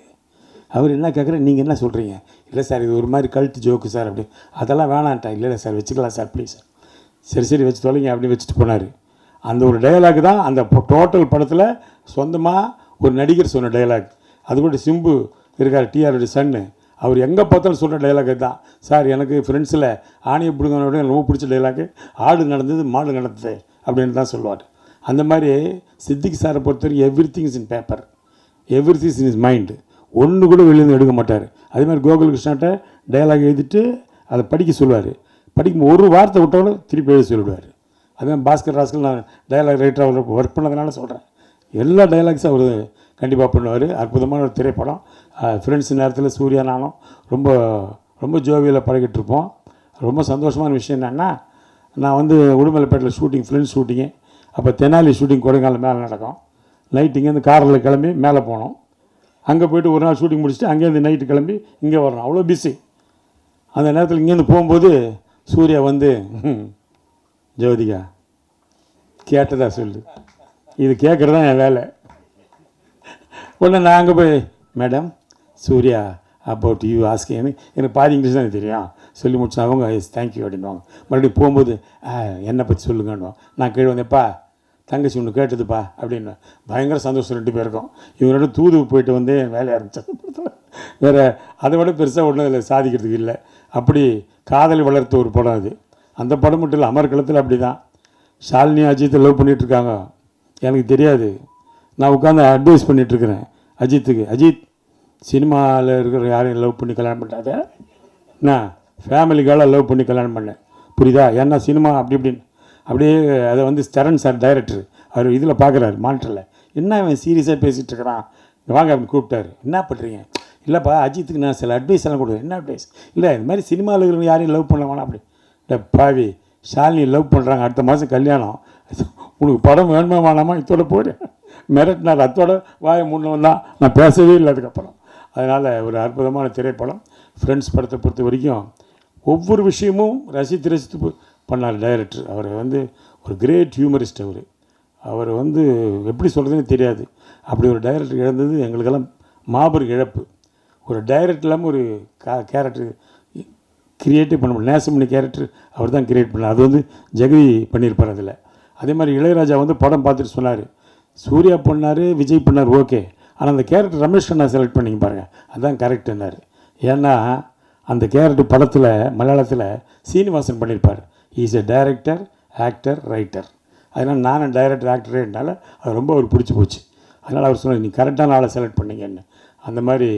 அவர் என்ன கேட்குறேன், நீங்கள் என்ன சொல்கிறீங்க? இல்லை சார் இது ஒரு மாதிரி கல்ட்டு ஜோக்கு சார் அப்படி. அதெல்லாம் வேணான்ட்டா. இல்லை சார் வச்சுக்கலாம் சார் ப்ளீஸ். சரி வச்சு தொலைங்க அப்படின்னு வச்சுட்டு போனார். அந்த ஒரு டைலாக் தான் அந்த டோட்டல் படத்தில் சொந்தமாக ஒரு நடிகர் சொன்ன டைலாக். அது கூட சிம்பு இருக்கார், டிஆருடைய சன்னு, அவர் எங்கே பார்த்தாலும் சொல்கிற டைலாக் தான். சார் எனக்கு ஃப்ரெண்ட்ஸில் ஆணையை பிடிக்கனோட எனக்கு ரொம்ப பிடிச்ச டைலாக்கு ஆடு நடந்தது மாடு நடந்தது அப்படின்னு தான் சொல்லுவார். அந்த மாதிரி சித்திக் சாரை பொறுத்தவரைக்கும் every things in paper, every things in is mind. ஒன்று கூட வெளியிலேருந்து எடுக்க மாட்டார். அதே மாதிரி கோகுல்கிருஷ்ணாட்ட டைலாக் எழுதிட்டு அதை படிக்க சொல்லுவார். படிக்கும் ஒரு வார்த்தை விட்டவனும் திருப்பி எழுதி சொல்லிவிடுவார். அதுதான் பாஸ்கர் ராஸ்கல் நான் டயலாக் ரைட்டராக ஒர்க் பண்ணதுனால சொல்கிறேன். எல்லா டைலாக்ஸும் அவர் கண்டிப்பாக பண்ணுவார். அற்புதமான ஒரு திரைப்படம். ஃப்ரெண்ட்ஸ் நேரத்தில் சூர்யா நானும் ரொம்ப ரொம்ப ஜோவியில் பழகிட்டு இருப்போம். ரொம்ப சந்தோஷமான விஷயம் என்னென்னா, நான் வந்து உடுமலைப்பேட்டையில் ஷூட்டிங், ஃப்ரெண்ட்ஸ் ஷூட்டிங்கு. அப்போ தெனாலி ஷூட்டிங் கொடைக்கானல் மேலே நடக்கும். நைட்டு இங்கேருந்து காரில் கிளம்பி மேலே போனோம். அங்கே போய்ட்டு ஒரு நாள் ஷூட்டிங் முடிச்சுட்டு அங்கேருந்து நைட்டு கிளம்பி இங்கே வரணும். அவ்வளோ பிஸி. அந்த நேரத்தில் இங்கேருந்து போகும்போது சூர்யா வந்து ஜோதிகா கேட்டதா சொல்லு, இது கேட்குறது தான் என் வேலை. உடனே நான் அங்கே போய் madam Surya about you asking, எனக்கு பாதி இங்கிலீஷ் தான் தெரியும் சொல்லி முடிச்சா அவங்க எஸ் தேங்க்யூ அப்படின்வாங்க. மறுபடியும் போகும்போது என்னை பற்றி சொல்லுங்கன்னுவோம். நான் கீழே வந்தேன்ப்பா தங்கச்சி ஒன்று கேட்டதுப்பா அப்படின்னு பயங்கர சந்தோஷம் 2 பேருக்கும். இவங்களோட தூது போயிட்டு வந்து வேலையை ஆரம்பித்தேன். வேறு அதை விட பெருசாக ஒன்றும் அதில் சாதிக்கிறதுக்கு இல்லை. அப்படி காதல் வளர்த்த ஒரு படம் அது. அந்த படம் மட்டும் இல்லை, அமர்க்களத்தில் அப்படி தான். ஷாலினி அஜித்தை லவ் பண்ணிகிட்ருக்காங்க, எனக்கு தெரியாது. நான் உட்காந்து அட்வைஸ் பண்ணிகிட்ருக்கிறேன் அஜித்துக்கு. அஜித் சினிமாவில் இருக்கிற யாரையும் லவ் பண்ணி கல்யாணம் பண்ணாத, நான் ஃபேமிலிக்காக லவ் பண்ணி கல்யாணம் பண்ணேன், புரியுதா? ஏன்னா சினிமா அப்படி இப்படின்னு அப்படியே அதை வந்து சரண் சார் டைரக்டர் அவர் இதில் பார்க்குறாரு மானிட்டரில். என்ன அவன் சீரியஸாக பேசிகிட்டு இருக்கிறான், வாங்க அப்படின்னு கூப்பிட்டாரு. என்ன பண்ணுறீங்க? இல்லைப்பா அஜித்துக்கு நான் சில அட்வைஸ் எல்லாம் கொடுக்குறேன். என்ன அட்வைஸ்? இல்லை இது மாதிரி சினிமாவில் இருக்கிற யாரையும் லவ் பண்ண வேணாம் அப்படி. இல்லை பாவி ஷாலினி லவ் பண்ணுறாங்க, அடுத்த மாதம் கல்யாணம், உனக்கு படம் வேணுமா வேணாமா இதோட போடு மிரட்டினார். அத்தோட வாயை முன்னவன் தான், நான் பேசவே இல்லை அதுக்கப்புறம். அதனால் ஒரு அற்புதமான திரைப்படம். ஃப்ரெண்ட்ஸ் படத்தை பொறுத்த வரைக்கும் ஒவ்வொரு விஷயமும் ரசித்து ரசித்து பண்ணார் டைரக்டர். அவர் வந்து ஒரு கிரேட் ஹியூமரிஸ்ட். அவர் வந்து எப்படி சொல்கிறதுன்னு தெரியாது. அப்படி ஒரு டைரக்டர் இழந்தது எங்களுக்கெல்லாம் மாபெரும் இழப்பு. ஒரு டைரக்டர் இல்லாமல் ஒரு கேரக்டர் கிரியேட்டே பண்ண முடியும். நேசமணி கேரக்டர் அவர் தான் கிரியேட் பண்ணார். அது வந்து ஜெகதி பண்ணியிருப்பார் அதில். அதே மாதிரி இளையராஜா வந்து படம் பார்த்துட்டு சொன்னார், சூர்யா பண்ணார், விஜய் பண்ணார், ஓகே, ஆனால் அந்த கேரக்டர் ரமேஷ் கண்ணா செலக்ட் பண்ணிங்க பாருங்கள், அதுதான் கரெக்டுன்னாரு. ஏன்னா அந்த கேரக்டர் படத்தில் மலையாளத்தில் சீனிவாசன் பண்ணியிருப்பார். Is a director, actor, writer. அதனால் நானும் டைரக்டர் ஆக்டரேனால அது ரொம்ப அவர் பிடிச்சி போச்சு. அதனால் அவர் சொன்னார், நீ கரெக்டான ஆளை செலக்ட் பண்ணிங்கன்னு. அந்த மாதிரி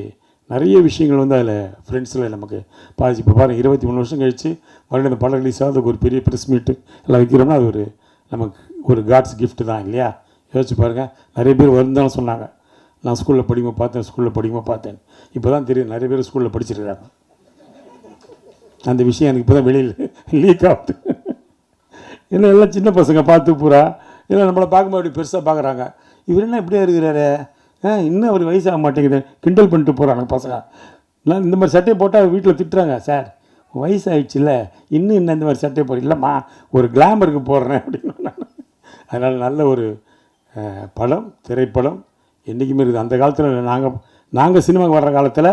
நிறைய விஷயங்கள் வந்து அதில் ஃப்ரெண்ட்ஸில் நமக்கு பாதிச்சு. இப்போ பாருங்கள் 23 வருஷம் கழித்து மறுபடியும் அந்த படம் ரிலீஸ் ஆகுது, ஒரு பெரிய ப்ரெஸ் மீட்டு எல்லாம் வைக்கிறோம்னா அது ஒரு நமக்கு ஒரு காட்ஸ் கிஃப்ட்டு தான் இல்லையா? யோசிச்சு பாருங்கள். நிறைய பேர் வருந்தாலும் சொன்னாங்க, நான் ஸ்கூலில் படிக்கும்போது பார்த்தேன். இப்போ தான் தெரியும் நிறைய பேர் ஸ்கூலில் படிச்சிருக்கிறாங்க. அந்த விஷயம் எனக்கு இப்போ தான் வெளியில் லீக் ஆகுது. ஏன்னா எல்லாம் சின்ன பசங்க பார்த்து பூரா இல்லை நம்மளை பார்க்கும்போது அப்படி பெருசாக பார்க்குறாங்க. இவர் என்ன இப்படியே இருக்கிறாரு, இன்னும் அவர் வயசாக மாட்டேங்குது, கிண்டல் பண்ணிட்டு போகிறாங்க பசங்க. நான் இந்த மாதிரி சட்டையை போட்டால் வீட்டில் திட்டுறாங்க, சார் வயசாகிடுச்சுல்ல இன்னும் இந்த மாதிரி சட்டையை போடுற, இல்லைம்மா ஒரு கிளாமருக்கு போடுறேன் அப்படின்னு. அதனால் நல்ல ஒரு படம், திரைப்படம் என்றைக்குமே இருக்குது. அந்த காலத்தில் நாங்கள் சினிமாவுக்கு வர்ற காலத்தில்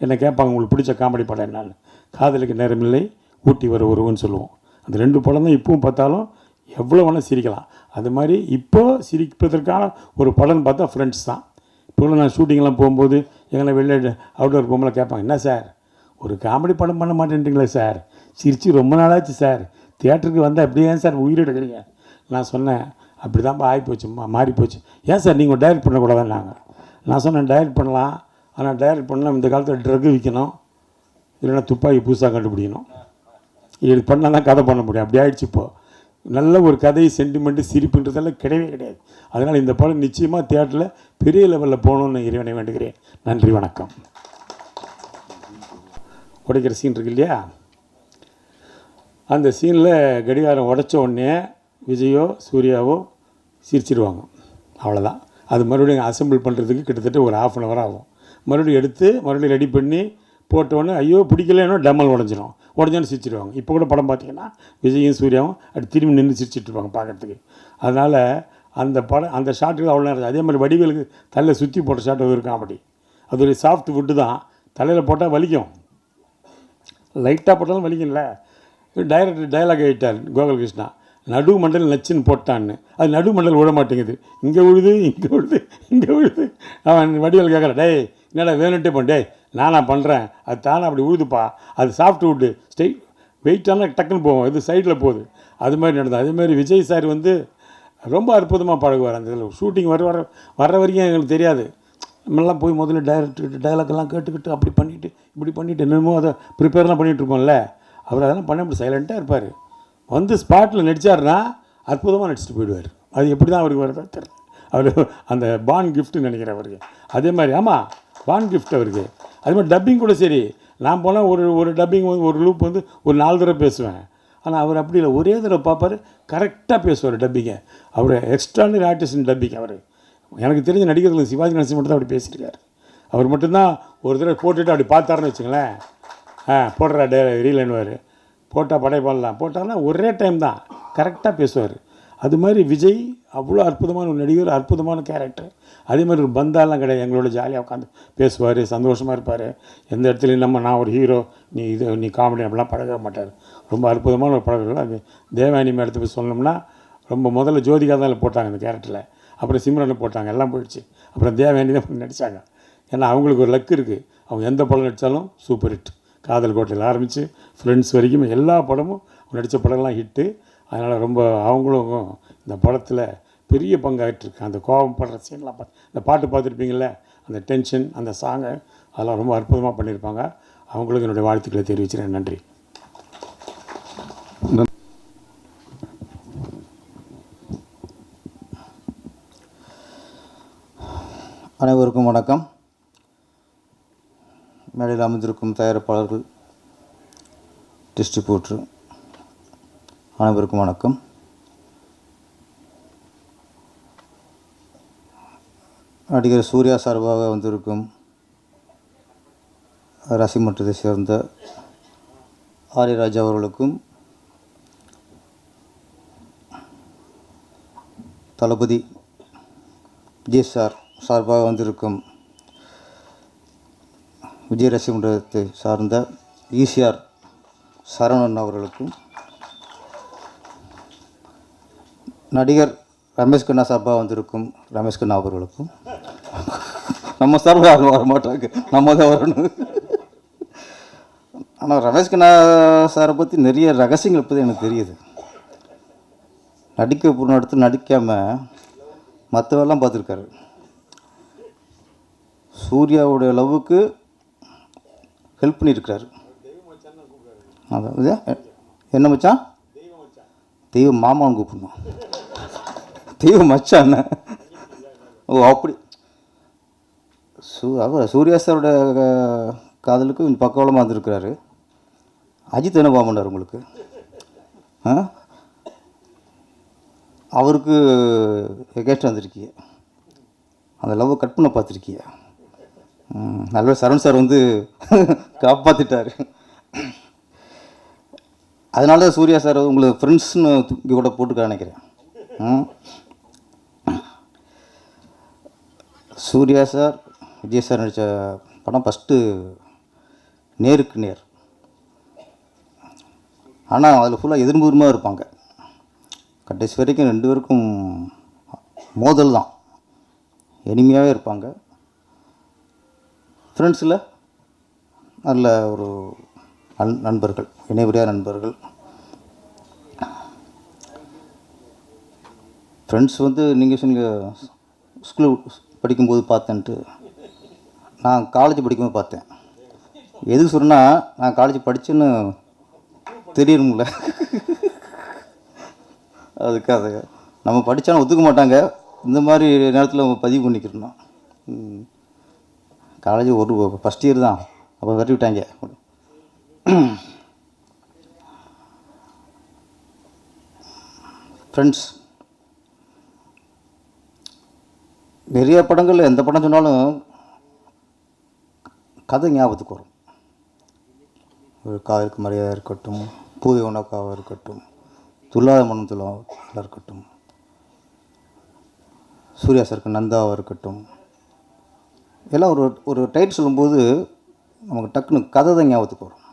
என்னை கேட்பாங்க, உங்களுக்கு பிடிச்ச காமெடி படம் என்னான்னு. காதலுக்கு நேரமில்லை, ஊட்டி வர உறவுன்னு சொல்லுவோம். அந்த 2 படம் தான் இப்பவும் பார்த்தாலும் எவ்வளோ வேணால் சிரிக்கலாம். அது மாதிரி இப்போது சிரிப்பதற்கான ஒரு படம்னு பார்த்தா ஃப்ரெண்ட்ஸ் தான். இப்போ நான் ஷூட்டிங்லாம் போகும்போது எங்களை வெளில அவுட்டோர் போகும்போது கேட்பாங்க, என்ன சார் ஒரு காமெடி படம் பண்ண மாட்டேன்றீங்களே சார், சிரித்து ரொம்ப நாளாச்சு சார், தியேட்டருக்கு வந்தால் அப்படியே ஏன் சார் உயிர் எடுக்கிறீங்க? நான் சொன்னேன், அப்படி தான்ப்பா ஆகிப்போச்சு, மாறி போச்சு. ஏன் சார் நீங்கள் டைரக்ட் பண்ணக்கூடாதுன்னாங்க. நான் சொன்னேன், டைரக்ட் பண்ணலாம், ஆனால் டைரக்ட் பண்ணலாம் இந்த காலத்தில் ட்ரக்கு விற்கணும், இல்லைன்னா துப்பாக்கி புதுசாக கண்டுபிடிக்கணும், இது பண்ணால் தான் கதை பண்ண முடியும். அப்படி ஆகிடுச்சு. இப்போது நல்ல ஒரு கதை, சென்டிமெண்ட்டு, சிரிப்புன்றதெல்லாம் கிடையவே கிடையாது. அதனால் இந்த படம் நிச்சயமாக தியேட்டரில் பெரிய லெவலில் போகணுன்னு இறைவனை வேண்டுகிறேன். நன்றி, வணக்கம். உடைக்கிற சீன் இருக்கு இல்லையா, அந்த சீனில் கடிகாரம் உடைச்ச உடனே விஜயோ சூர்யாவோ சிரிச்சிடுவாங்க, அவ்வளோதான். அது மறுபடியும் அசெம்பிள் பண்ணுறதுக்கு கிட்டத்தட்ட ஒரு 1/2 hour ஆகும். மறுபடியும் எடுத்து மறுபடியும் ரெடி பண்ணி போட்டோன்னே ஐயோ பிடிக்கலன்னா டம்மல் உடஞ்சோன்னு சிரிச்சிடுவாங்க. இப்போ கூட படம் பார்த்திங்கன்னா விஜயும் சூர்யாவும் அப்படி திரும்பி நின்று சிரிச்சிட்ருப்பாங்க பார்க்குறதுக்கு. அதனால் அந்த படம் அந்த ஷாட்டுக்கு அவ்வளோ நேரம். அதே மாதிரி வடிவேலுக்கு தலையில் சுற்றி போட்ட ஷாட் அது இருக்கும். அப்படி அது ஒரு சாஃப்ட் ஃபுட்டு தான், தலையில் போட்டால் வலிக்கும், லைட்டாக போட்டாலும் வலிக்கும்ல. டைரக்டர் டைலாக் ஆகிட்டார் கோகுல்கிருஷ்ணா, நடு மண்டல் நச்சுன்னு போட்டான்னு. அது நடு மண்டல் விட மாட்டேங்குது, இங்கே விழுது. அவன் வடிவேல் கேட்குறான், டேய் என்னடா வேணுன்ட்டே பண்ண, டேய் நானா பண்ணுறேன், அது தானே அப்படி உழுதுப்பா, அது சாஃப்ட் வுட்டு வெயிட்டானால் டக்குன்னு போவோம், இது சைடில் போகுது. அது மாதிரி நடந்தது. அதேமாதிரி விஜய் சார் வந்து ரொம்ப அற்புதமாக பழகுவார். அந்த இதில் ஷூட்டிங் வர்ற வரைக்கும் எங்களுக்கு தெரியாது. நம்மளாம் போய் முதல்ல டைலாக்கெல்லாம் கேட்டுக்கிட்டு அப்படி பண்ணிவிட்டு இப்படி பண்ணிவிட்டு என்னமோ அதை ப்ரிப்பேர்லாம் பண்ணிகிட்ருப்போம்ல. அவர் அதெல்லாம் பண்ண முடியும், சைலண்ட்டாக இருப்பார். வந்து ஸ்பாட்டில் நடித்தார்னா அற்புதமாக நடிச்சுட்டு போயிடுவார். அது எப்படி தான் அவருக்கு வருதோ தெரியல. அவர் அந்த பான் கிஃப்ட்டுன்னு நினைக்கிறேன் அவருக்கு. அதே மாதிரி ஆமாம், பான் கிஃப்ட் அவருக்கு. அதே மாதிரி டப்பிங் கூட சரி, நான் போனால் ஒரு டப்பிங் வந்து ஒரு லூப் வந்து ஒரு 4 தடவை பேசுவேன். ஆனால் அவர் அப்படி இல்லை, ஒரே தடவை பார்ப்பார், கரெக்டாக பேசுவார் டப்பிங்கை. அவர் எக்ஸ்ட்ரானரி ஆர்டிஸ்ட் டப்பிங். அவர் எனக்கு தெரிஞ்ச நடிகர்கள் சிவாஜி கணேசன் மட்டும் தான் அப்படி பேசியிருக்காரு. அவர் மட்டும்தான் ஒரு தடவை போட்டுட்டு அப்படி பார்த்தாருன்னு வச்சுங்களேன், போடுறா ரீலன்னுவார், போட்டால் படைப்பாடலாம் போட்டார்னா ஒரே டைம் தான் கரெக்டாக பேசுவார். அது மாதிரி விஜய் அவ்வளோ அற்புதமான ஒரு நடிகர், அற்புதமான கேரக்டர். அதே மாதிரி ஒரு பந்தாலாம் கிடையாது, எங்களோட ஜாலியாக உட்காந்து பேசுவார், சந்தோஷமாக இருப்பார். எந்த இடத்துலையும் நான் ஒரு ஹீரோ, நீ காமெடி அப்படிலாம் பழக மாட்டார். ரொம்ப அற்புதமான ஒரு பழக்கம். அது தேவயானி மேடத்தை போய் சொன்னோம்னா, ரொம்ப முதல்ல ஜோதிகா தான் போட்டாங்க அந்த கேரக்டரில், அப்புறம் சிம்ரனை போட்டாங்க, எல்லாம் போயிடுச்சு. அப்புறம் தேவயானி தான் நடித்தாங்க. ஏன்னா அவங்களுக்கு ஒரு லக் இருக்குது, அவங்க எந்த படம் நடித்தாலும் சூப்பர் ஹிட். காதல் கோட்டையில் ஆரம்பித்து ஃப்ரெண்ட்ஸ் வரைக்கும் எல்லா படமும் நடித்த படம்லாம் ஹிட்டு. அதனால் ரொம்ப அவங்களும் இந்த படத்தில் பெரிய பங்காயிட்டிருக்கு. அந்த கோபம் படுற சீன்லாம் இந்த பாட்டு பார்த்துருப்பீங்கள, அந்த டென்ஷன், அந்த சாங்கை, அதெல்லாம் ரொம்ப அற்புதமாக பண்ணியிருப்பாங்க. அவங்களுக்கு என்னுடைய வாழ்த்துக்களை தெரிவிக்கிறேன். நன்றி. அனைவருக்கும் வணக்கம். மேடையில் அமைந்திருக்கும் தயாரிப்பாளர்கள், டிஸ்ட்ரிபியூட்டர் அனைவருக்கும் வணக்கம். நடிகர் சூர்யா சார்பாக வந்திருக்கும் ரசிமன்றத்தை சேர்ந்த ஆரியராஜா அவர்களுக்கும், தளபதி விஜய் சார்பாக வந்திருக்கும் விஜய் ரசிமன்றத்தை சார்ந்த ஈசிஆர் சரவணன் அவர்களுக்கும், நடிகர் ரமேஷ் கண்ணா சார்பாக வந்திருக்கும் ரமேஷ் கண்ணா அவர்களுக்கும், நம்ம சார்பாக யாரும் வர மாட்டாங்க, நம்ம தான் வரணும். ஆனால் ரமேஷ் கண்ணா சாரை பற்றி நிறைய ரகசியங்கள் பற்றி எனக்கு தெரியுது. நடிக்க போன இடத்துல நடிக்காமல் மற்றவெல்லாம் பார்த்துருக்காரு. சூர்யாவுடைய லவ்வுக்கு ஹெல்ப் பண்ணியிருக்கிறாரு. அதான் என்ன மச்சான், தெய்வ மாமான்னு கூப்பிடணும், தெய்வ மச்சான். ஓ அப்படி. சூர்யா சாரோட காதலுக்கு கொஞ்சம் பக்கவளமாக வந்திருக்கிறாரு. அஜித் என்ன பாமண்டார் உங்களுக்கு? அவருக்கு எகேஸ்ட் வந்திருக்கீங்க, அந்த லவ்வை கட் பண்ண பார்த்துருக்கீங்க. நல்ல சரவண் சார் வந்து காப்பாற்றிட்டார். அதனால தான் சூர்யா சார் உங்களுக்கு ஃப்ரெண்ட்ஸ்னு இங்கே கூட போட்டுக்க நினைக்கிறேன். சூர்யா சார் விஜய் சார் நடித்த படம் ஃபஸ்ட்டு நேருக்கு நேர். ஆனால் அதில் ஃபுல்லாக எதிர்முகமாக இருப்பாங்க. கடைசி வரைக்கும் 2 பேருக்கும் மோதல் தான், எளிமையாகவே இருப்பாங்க. ஃப்ரெண்ட்ஸில் நல்ல ஒரு நண்பர்கள், இணைபிரியா நண்பர்கள். ஃப்ரெண்ட்ஸ் வந்து நீங்கள் சொன்னீங்க ஸ்கூல் படிக்கும்போது பார்த்தேன்ட்டு. நான் காலேஜ் படிக்கும்போது பார்த்தேன். எதுக்கு சொன்னால், நான் காலேஜ் படித்தேன்னு தெரியணும்ல, அதுக்காக. நம்ம படித்தாலும் ஒத்துக்க மாட்டாங்க, இந்த மாதிரி நேரத்தில் நம்ம பதிவு பண்ணிக்கிறோம். காலேஜ் ஒரு ஃபஸ்ட் இயர் தான், அப்போ தட்டி விட்டாங்க. ஃப்ரெண்ட்ஸ் நிறைய படங்கள், எந்த படம் சொன்னாலும் கதை ஞாபகத்துக்கு வரும். ஒரு காவிற்கு மரியாதை இருக்கட்டும், பூவை உனக்காக இருக்கட்டும், துல்லாத மனம் துல்லாக இருக்கட்டும், சூர்யா சாருக்கு நந்தாவாக இருக்கட்டும், எல்லாம் ஒரு டைட்டில் சொல்லும்போது நமக்கு டக்குன்னு கதை தான் ஞாபகத்துக்கு வரும்.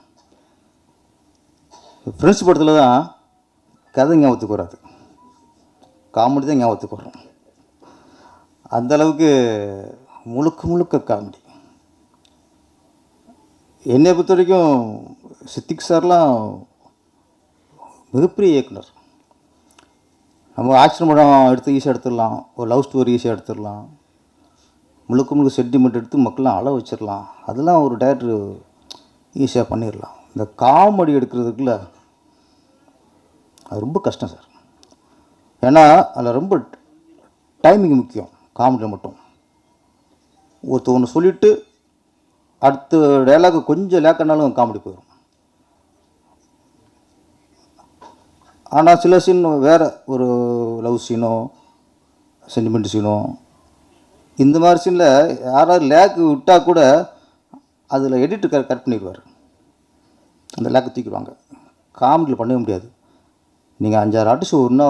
ஃப்ரெண்ட்ஸ் படத்தில் தான் கதை ஞாபகத்துக்கு வராது, காமெடி தான் ஞாபகத்துக்கு வரும். அந்தளவுக்கு முழுக்க காமெடி. என்னை பொறுத்த வரைக்கும் சித்திக் சார்லாம் மிகப்பெரிய இயக்குனர். நம்ம ஆக்ஷன் படம் எடுத்து ஈஸியாக எடுத்துடலாம், ஒரு லவ் ஸ்டோரி ஈஸியாக எடுத்துடலாம், முழுக்க சென்டிமெண்ட் எடுத்து மக்கள்லாம் அழ வச்சிடலாம். அதெல்லாம் ஒரு டைரக்டர் ஈஸியாக பண்ணிடலாம். இந்த காமெடி எடுக்கிறதுக்குள்ள அது ரொம்ப கஷ்டம் சார். ஏன்னா அதில் ரொம்ப டைமிங் முக்கியம். காமெடியில் மட்டும் ஒன்று சொல்லிவிட்டு அடுத்த டைலாக் கொஞ்சம் லேக்கனாலும் காமெடி போயிடும். ஆனால் சில சீன் வேறு ஒரு லவ் சீனோ சென்டிமெண்ட் சீனோ இந்த மாதிரி சீனில் யாராவது லேக்கு விட்டால் கூட அதில் எடிட்டர் கரெக்ட் பண்ணிடுவார். அந்த லேக்கை தூக்கிடுவாங்க. காமெடியில் பண்ணவே முடியாது. நீங்கள் 5-6 ஆர்டிஸ்ட் ஒன்றா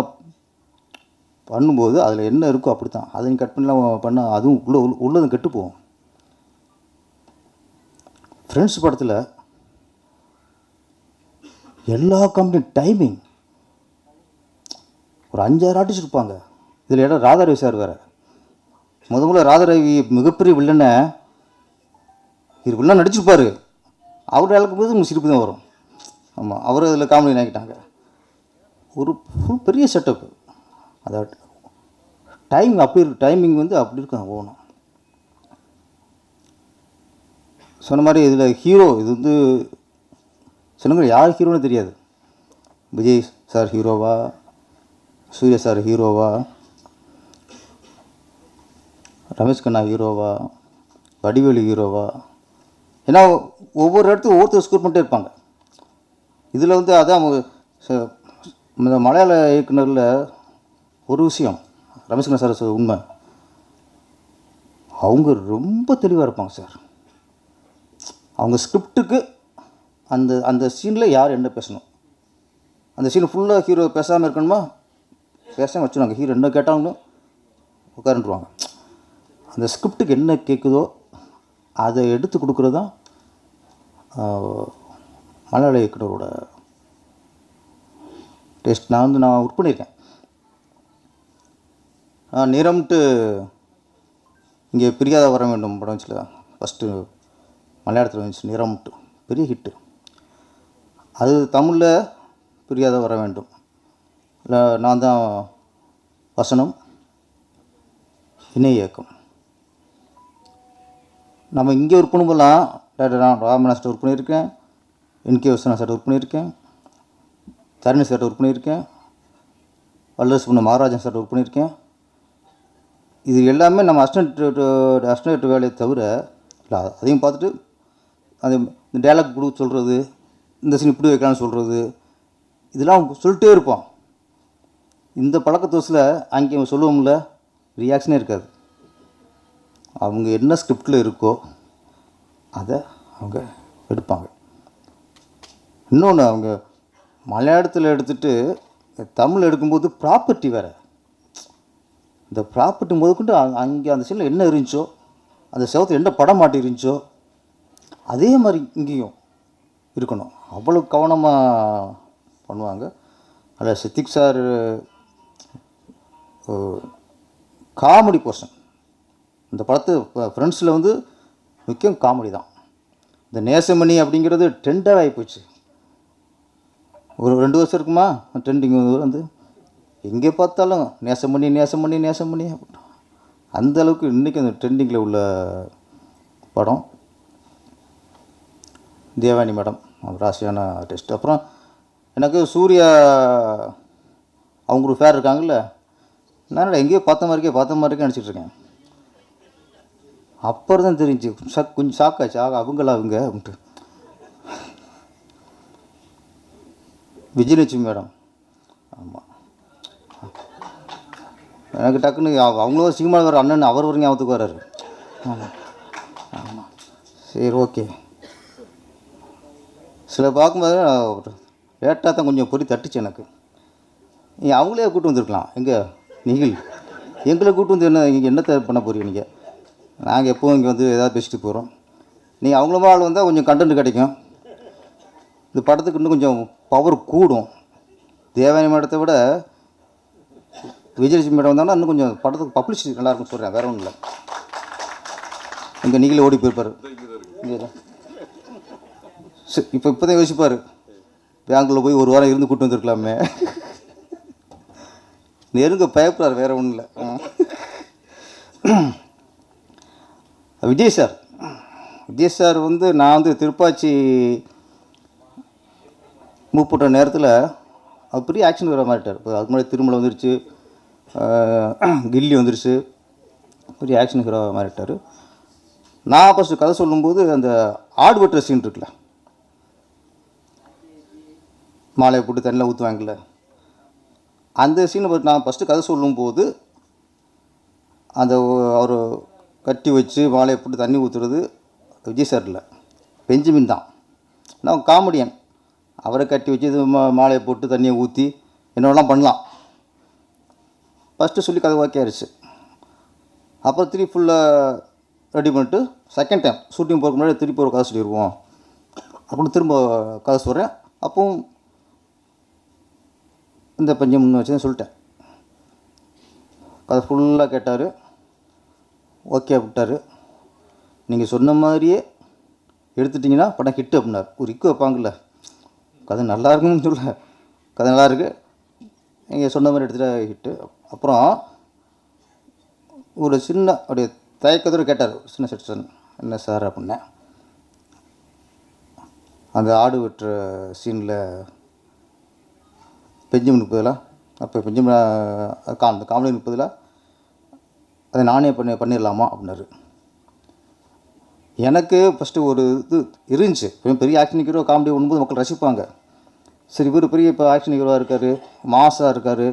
பண்ணும்போது அதில் என்ன இருக்கோ அப்படி தான் அதை நீங்கள் கட் பண்ணலாம் பண்ணால் அதுவும் உள்ளதும் கெட்டு போகும். ஃப்ரெண்ட்ஸ் படத்தில் எல்லா காமெடியும் டைமிங் ஒரு 5-6 ஆர்டிஸ்ட் இருப்பாங்க. இதில் இடம் ராதாரவி சார் வேறு. முதல்ல ராதாரவி மிகப்பெரிய வில்லனை வில்லன் நடிச்சிருப்பார். அவர் இழக்கும் போது உங்களுக்கு சிரிப்பு தான் வரும். ஆமாம், அவர் அதில் காமெடி ஆக்கிட்டாங்க. ஒரு ஃபுல் பெரிய செட்டப்பு. அதாவது டைமிங் அப்படி இருக்கு. டைமிங் வந்து அப்படி இருக்கும் ஓணும். சொன்ன மாதிரி இதில் ஹீரோ இது வந்து சொன்னங்க யார் ஹீரோன்னு தெரியாது. விஜய் சார் ஹீரோவா, சூர்யா சார் ஹீரோவா, ரமேஷ் கண்ணா ஹீரோவா, வடிவேலு ஹீரோவா, ஏன்னா ஒவ்வொரு இடத்துக்கும் ஒவ்வொருத்தர் ஸ்கோர் பண்ணிட்டே இருப்பாங்க. இதில் வந்து அதான் இந்த மலையாள இயக்குனரில் ஒரு விஷயம் ரமேஷ் கண்ணா சார் உண்மை, அவங்க ரொம்ப தெளிவாக இருப்பாங்க சார். அவங்க ஸ்கிரிப்டுக்கு அந்த அந்த சீனில் யார் என்ன பேசணும், அந்த சீன் ஃபுல்லாக ஹீரோ பேசாமல் இருக்கணுமா பேசாமல் வச்சுருவாங்க. ஹீரோ என்ன கேட்டாலும் உட்காந்துருவாங்க. அந்த ஸ்கிரிப்டுக்கு என்ன கேட்குதோ அதை எடுத்து கொடுக்குறது தான் மலையாள இயக்குனரோட டேஸ்ட். நான் ஒர்க் பண்ணியிருக்கேன். நிறம்ட்டு இங்கே பிரியாத வர வேண்டும் படம் வச்சுல ஃபஸ்ட்டு மலையாளத்தில் வந்துச்சு. நிறம்ட்டு பெரிய ஹிட்டு. அது தமிழில் பிரியாத வர வேண்டும். இல்லை நான் தான் வசனம், இணை இயக்கம். நம்ம இங்கே ஒர்க் பண்ணும்போதெல்லாம் நான் ராமநாஸ்ட்டை ஒர்க் பண்ணியிருக்கேன், என்கே வசனா சார் ஒர்க் பண்ணியிருக்கேன், தரணி சார் ஒர்க் பண்ணியிருக்கேன், வல்லரசு பண்ண மகாராஜன் சார் ஒர்க் பண்ணியிருக்கேன். இது எல்லாமே நம்ம அஸ்டன்ட் வேலையை தவிர இல்லை அதையும் பார்த்துட்டு அது இந்த டைலாக் கொடுக்க சொல்கிறது, இந்த சீன் இப்படி வைக்கலான்னு சொல்கிறது, இதெல்லாம் சொல்லிட்டே இருப்போம். இந்த பழக்கத்தோசில் அங்கே சொல்லுவோம்ல ரியாக்ஷனே இருக்காது. அவங்க என்ன ஸ்கிரிப்டில் இருக்கோ அதை அவங்க எடுப்பாங்க. இன்னொன்று அவங்க மலையாளத்தில் எடுத்துகிட்டு தமிழ் எடுக்கும்போது ப்ராப்பர்ட்டி வேறு. இந்த ப்ராப்பர்ட்டி முதற்கொண்டு அங்கே அந்த சீனில் என்ன இருந்துச்சோ, அந்த செவத்தில் என்ன படம் மாட்டி இருந்துச்சோ அதே மாதிரி இங்கேயும் இருக்கணும். அவ்வளோ கவனமாக பண்ணுவாங்க. அதில் சித்திக் சார் காமெடி போர்ஷன் இந்த படத்து ஃப்ரெண்ட்ஸில் வந்து முக்கியம் காமெடி தான். இந்த நேசமணி அப்படிங்கிறது ட்ரெண்டாக ஆகிப்போச்சு. ஒரு 2 வருஷம் இருக்குமா ட்ரெண்டிங் வந்து எங்கே பார்த்தாலும் நேசமணி நேசமணி நேசமணி அந்த அளவுக்கு இன்றைக்கி அந்த ட்ரெண்டிங்கில் உள்ள படம். தேவானி மேடம் ராசியான ஆர்டிஸ்ட். அப்புறம் எனக்கு சூர்யா அவங்க ஒரு ஃபேர் இருக்காங்கல்ல, நான் எங்கேயோ பார்த்த மாதிரிக்கே நினச்சிட்ருக்கேன். அப்புறம் தான் தெரிஞ்சு கொஞ்சம் ஷாக்காச்சு. அவங்களா அவங்க அப்படின்ட்டு. விஜயலட்சுமி மேடம், ஆமாம் எனக்கு டக்குன்னு அவங்களும் சினிமாவில் வர அண்ணன் அவர் ஒரு ஞாபகத்துக்கு வர்றாரு. ஆமாம் ஆமாம் சரி ஓகே. சில பார்க்கும்போது லேட்டாக தான் கொஞ்சம் பொறி தட்டுச்சு எனக்கு. நீங்கள் அவங்களே கூப்பிட்டு வந்துருக்கலாம். நீங்கள் எங்களை கூப்பிட்டு வந்து நீங்கள் என்னத்தை பண்ண போகிறீங்க? நீங்கள் நாங்கள் எப்போவும் இங்கே வந்து எதாவது பேசிட்டு போகிறோம். நீங்கள் அவங்கள ஆள் வந்தால் கொஞ்சம் கண்டென்ட் கிடைக்கும். இந்த படத்துக்கு இன்னும் கொஞ்சம் பவர் கூடும். தேவானி மேடத்தை விட விஜயலட்சுமி மேடம் வந்தாங்கன்னா இன்னும் கொஞ்சம் படத்துக்கு பப்ளிசிட்டி நல்லாயிருக்குன்னு சொல்கிறேன். வேறு ஒன்றும் இல்லை. இங்கே நீங்களே ஓடி போயிருப்பார். இப்போ தான் யோசிப்பார், பேங்கில் போய் ஒரு வாரம் இருந்து கூப்பிட்டு வந்துருக்கலாமே. நெருங்க பயப்படுறார், வேறு ஒன்றும் இல்லை. விஜய் சார் வந்து நான் வந்து திருப்பாச்சி மூப்புட்ட நேரத்தில் அவர் பெரிய ஆக்ஷன் வர மாட்டார். இப்போ அதுக்கு முன்னாடி திருமலை வந்துருச்சு, கில்லி வந்துருச்சு, பெரிய ஆக்ஷன் ஹீரோ மாறிட்டார். நான் ஃபஸ்ட்டு கதை சொல்லும்போது அந்த ஆடு வெட்டுற சீன் இருக்குல்ல, மாலையை போட்டு தண்ணியில் ஊற்றுவாங்கல்ல, அந்த சீனை பற்றி நான் ஃபஸ்ட்டு கதை சொல்லும்போது அந்த அவர் கட்டி வச்சு மாலையை போட்டு தண்ணி ஊற்றுறது விஜய் சார் இல்லை, பெஞ்சமின் தான். நான் காமெடியன், அவரை கட்டி வச்சு இது மாலையை போட்டு தண்ணியை ஊற்றி என்னெல்லாம் பண்ணலாம். ஃபஸ்ட்டு சொல்லி கதை ஓகே ஆயிடுச்சு. அப்புறம் திருப்பி ஃபுல்லாக ரெடி பண்ணிட்டு செகண்ட் டைம் ஷூட்டிங் போகிறதுக்கு முன்னாடி திருப்பி ஒரு கதை சொல்லிடுவோம் அப்படின்னு திரும்ப கதை சொல்கிறேன். அப்பவும் இந்த பஞ்சம்னு வச்சு சொல்லிட்டேன். கதை ஃபுல்லாக கேட்டார், ஓகே அப்படின்ட்டார். நீங்கள் சொன்ன மாதிரியே எடுத்துட்டிங்கன்னா படம் ஹிட்டு அப்படின்னார். ஒரு இக்கு வைப்பாங்கள்ல, கதை நல்லா இருக்குன்னு சொல்ல, கதை நல்லாயிருக்கு, நீங்கள் சொன்ன மாதிரி எடுத்துகிட்டு ஹிட்டு. அப்புறம் ஒரு சின்ன அப்படியே தயக்கத்தோடு கேட்டார், சின்ன செக்ஷன், என்ன சார் அப்படின்னேன். அந்த ஆடு வெட்டுற சீனில் பெஞ்சமினுக்கு பதிலாக, அப்போ பெஞ்சமின் அந்த காமெடினுக்கு பதிலாக அதை நானே பண்ணிடலாமா அப்படின்னாரு. எனக்கு ஃபஸ்ட்டு ஒரு இது இருந்துச்சு, இப்போ பெரிய ஆக்ஷன் ஹீரோ காமெடி ஒன்றும்போது மக்கள் ரசிப்பாங்க. சரி, இவர் பெரிய இப்போ ஆக்ஷன் ஹீரோவாக இருக்கார், மாஸாக இருக்கார்,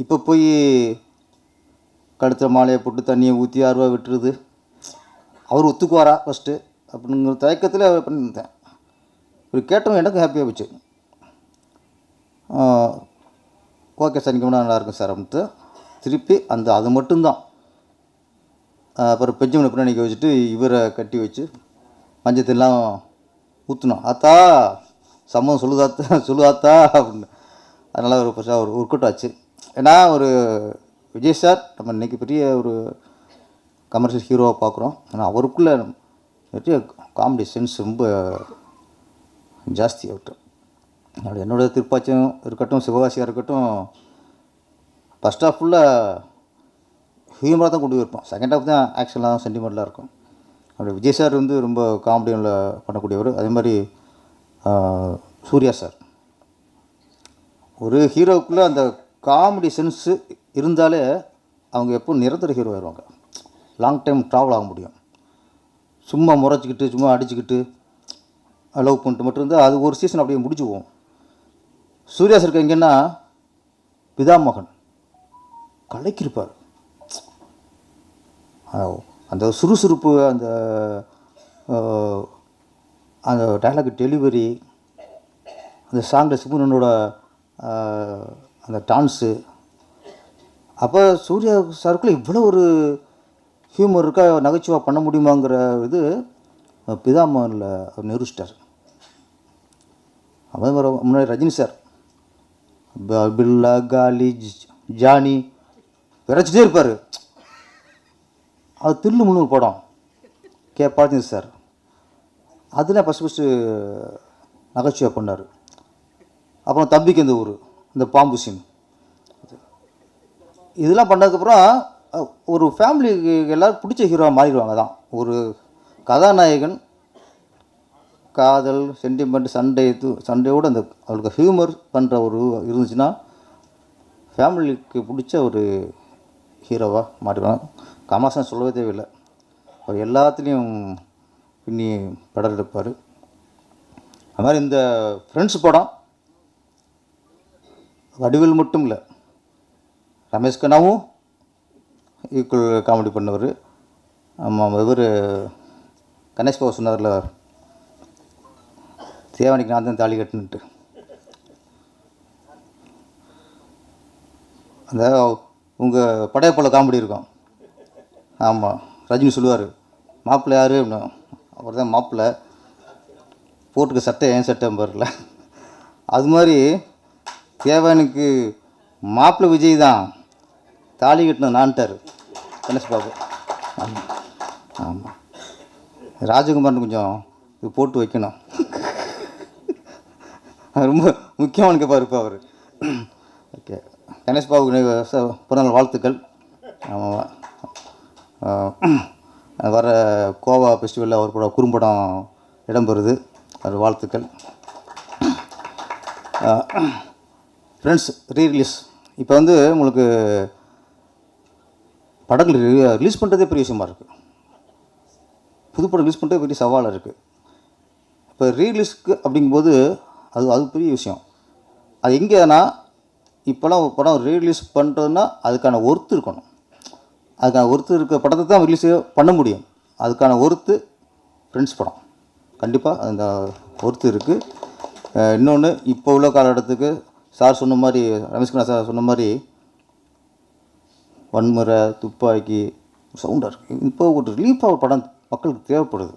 இப்போ போய் கழுத்தில் மாலையை போட்டு தண்ணியை ஊற்றி அருவா விட்டுருது, அவர் ஒத்துக்குவாரா ஃபஸ்ட்டு அப்படிங்கிற தயக்கத்தில் பண்ணியிருந்தேன். ஒரு கேட்டவங்க எனக்கும் ஹாப்பியாக போச்சு. ஓகே சார், நீங்கள் நல்லாயிருக்கும் சார் அப்படின்ட்டு திருப்பி அது மட்டும்தான். அப்புறம் பெஞ்சமினை பின்னாடி நிற்க வச்சுட்டு இவரை கட்டி வச்சு மஞ்சத்தெல்லாம் ஊற்றணும். ஆத்தா சம்மதம் சொல்லுதாத்தா அப்படின்னு. அதனால் ஒரு ஃபஸ்ட்டாக ஒரு ஒர்க் அவுட் ஆச்சு. ஏன்னா ஒரு விஜய் சார் நம்ம இன்றைக்கி பெரிய ஒரு கமர்ஷியல் ஹீரோவாக பார்க்குறோம். ஆனால் அவருக்குள்ளே நிறைய காமெடி சென்ஸ் ரொம்ப ஜாஸ்தி ஆகிட்டு. அப்படி என்னோடய திருப்பாச்சியம் இருக்கட்டும், சிவகாசியாக இருக்கட்டும், ஃபஸ்ட் ஹாஃப் ஃபுல்லாக ஹியூமராக தான் கொண்டு போயிருப்போம், செகண்ட் ஹாஃப் தான் ஆக்ஷன்லாம் சென்டிமெண்ட்லாம் இருக்கும். அப்படி விஜய் சார் வந்து ரொம்ப காமெடியில் பண்ணக்கூடியவர். அதே மாதிரி சூர்யா சார், ஒரு ஹீரோவுக்குள்ளே அந்த காமெடி சென்ஸு இருந்தாலே அவங்க எப்போ நிரந்தர ஹீரோ ஆயிடுவாங்க, லாங் டைம் ட்ராவல் ஆக முடியும். சும்மா முறைச்சிக்கிட்டு சும்மா அடிச்சுக்கிட்டு லவ் பண்ணிட்டு மட்டும் இருந்தால் அது ஒரு சீசன் அப்படியே முடிச்சு போகும். சூர்யா சார் எங்கன்னா பிதாமகன் கலைக்கிருப்பார். அந்த சுறுசுறுப்பு, அந்த அந்த டைலாக் டெலிவரி, அந்த சாங்கில் சிமுனனோட அந்த டான்ஸு, அப்போ சூர்யா சாருக்குள்ளே இவ்வளோ ஒரு ஹியூமர் இருக்கா, நகைச்சுவாக பண்ண முடியுமாங்கிற இது பிதாமகனில் அவர் நிரூபிச்சிட்டார். அதே மாதிரி முன்னாடி ரஜினி சார் பில்லா காலி ஜானி விரைச்சிட்டே இருப்பார். அது தில்லு முன்னு ஒரு படம் பாரதி சார், அதில் ஃபஸ்ட்டு நகைச்சுவை பண்ணார். அப்புறம் தம்பிக்கு இந்த ஊர், இந்த பாம்பு சீன், இதெல்லாம் பண்ணதுக்கப்புறம் ஒரு ஃபேமிலிக்கு எல்லோரும் பிடிச்ச ஹீரோவாக மாறிடுவாங்க. தான் ஒரு கதாநாயகன் காதல் சென்டிமெண்ட் சண்டையோடு அந்த அவளுக்கு ஹியூமர் பண்ணுற ஒரு இருந்துச்சுன்னா ஃபேமிலிக்கு பிடிச்ச ஒரு ஹீரோவாக மாறிடுவாங்க. கமல்ஹாசன் சொல்லவே தேவையில்லை, அவர் எல்லாத்துலேயும் பின்னி படம் எடுப்பார். அது மாதிரி இந்த ஃப்ரெண்ட்ஸ் படம் வடிவேல் மட்டும் இல்லை, ரமேஷ் கண்ணாவும் ஈக்குவல் காமெடி பண்ணவர். ஆமாம், இவர் கணேஷ் பாபு சொன்னார்ல, தேவானிக்கு நான் தான் தாலி கட்டுன்ட்டு, அந்த உங்கள் படையப்போல காமெடி இருக்கும். ஆமாம், ரஜினி சொல்லுவார், மாப்பிள்ளை யார் அப்படின்னா, அவர் தான் மாப்பிள்ளை, போட்டுக்க சட்டை ஏன் சட்டை பாருல. அது மாதிரி தேவானுக்கு மாப்பிள்ளை விஜய் தான், தாலி கட்டின நான்ட்டார் கணேஷ் பாபு. ஆமாம் ஆமாம், ராஜகுமார்னு கொஞ்சம் இது போட்டு வைக்கணும், ரொம்ப முக்கியமான கேட்பார் இப்போ அவர். ஓகே, கணேஷ் பாபுக்கு பிறந்தநாள் வாழ்த்துக்கள். ஆமாம், வர கோவா ஃபெஸ்டிவலில் அவர் கூட குறும்படம் இடம்பெறுது, அது வாழ்த்துக்கள். ஃப்ரெண்ட்ஸ் ரீரிலீஸ் இப்போ வந்து உங்களுக்கு படங்கள் ரிலீஸ் பண்ணுறதே பெரிய விஷயமா இருக்குது. புதுப்படம் ரிலீஸ் பண்ணுறதே பெரிய சவாலாக இருக்குது. இப்போ ரீரிலீஸ்க்கு அப்படிங்கும்போது அது பெரிய விஷயம். அது எங்கேனா இப்போலாம் படம் ரீரிலீஸ் பண்ணுறதுன்னா அதுக்கான ஒர்த்து இருக்கணும். அதுக்கான ஒர்த்து இருக்க படத்தை தான் ரிலீஸ் பண்ண முடியும். அதுக்கான ஒர்த்து ஃப்ரெண்ட்ஸ் படம் கண்டிப்பாக அந்த ஒர்த்து இருக்குது. இன்னொன்று இப்போ உள்ள காலகட்டத்துக்கு சார் சொன்ன மாதிரி, ரமேஷ்குமார் சார் சொன்ன மாதிரி வன்முறை, துப்பாக்கி சவுண்டாக இருக்குது. இப்போ ஒரு ரிலீஃபாக ஒரு படம் மக்களுக்கு தேவைப்படுது.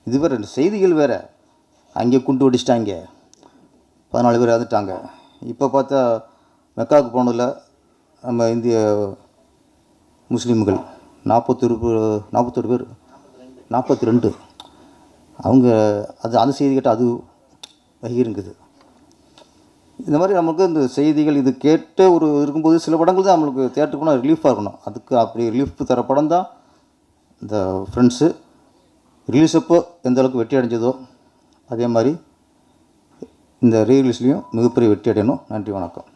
இது வேறு செய்திகள் வேறு, அங்கே குண்டு வெடிச்சிட்டாங்க, 14 பேர் இறந்துட்டாங்க. இப்போ பார்த்தா மெக்காவுக்கு போனதில் நம்ம இந்திய முஸ்லீம்கள் 41 பேர் 42 அவங்க அந்த செய்தி கேட்டால் அது வகிருங்குது. இந்த மாதிரி நமக்கு இந்த செய்திகள் இது கேட்டு ஒரு இருக்கும்போது சில படங்கள் தான் நம்மளுக்கு தேட்டருக்கு போனால் ரிலீஃபாக இருக்கணும். அதுக்கு அப்படி ரிலீஃப் தர படம் தான் இந்த ஃப்ரெண்ட்ஸு. ரிலீஸ் அப்போ எந்த அளவுக்கு வெற்றி அடைஞ்சதோ அதே மாதிரி இந்த ரீரிலீஸ்லேயும் மிகப்பெரிய வெற்றி அடையணும். நன்றி, வணக்கம்.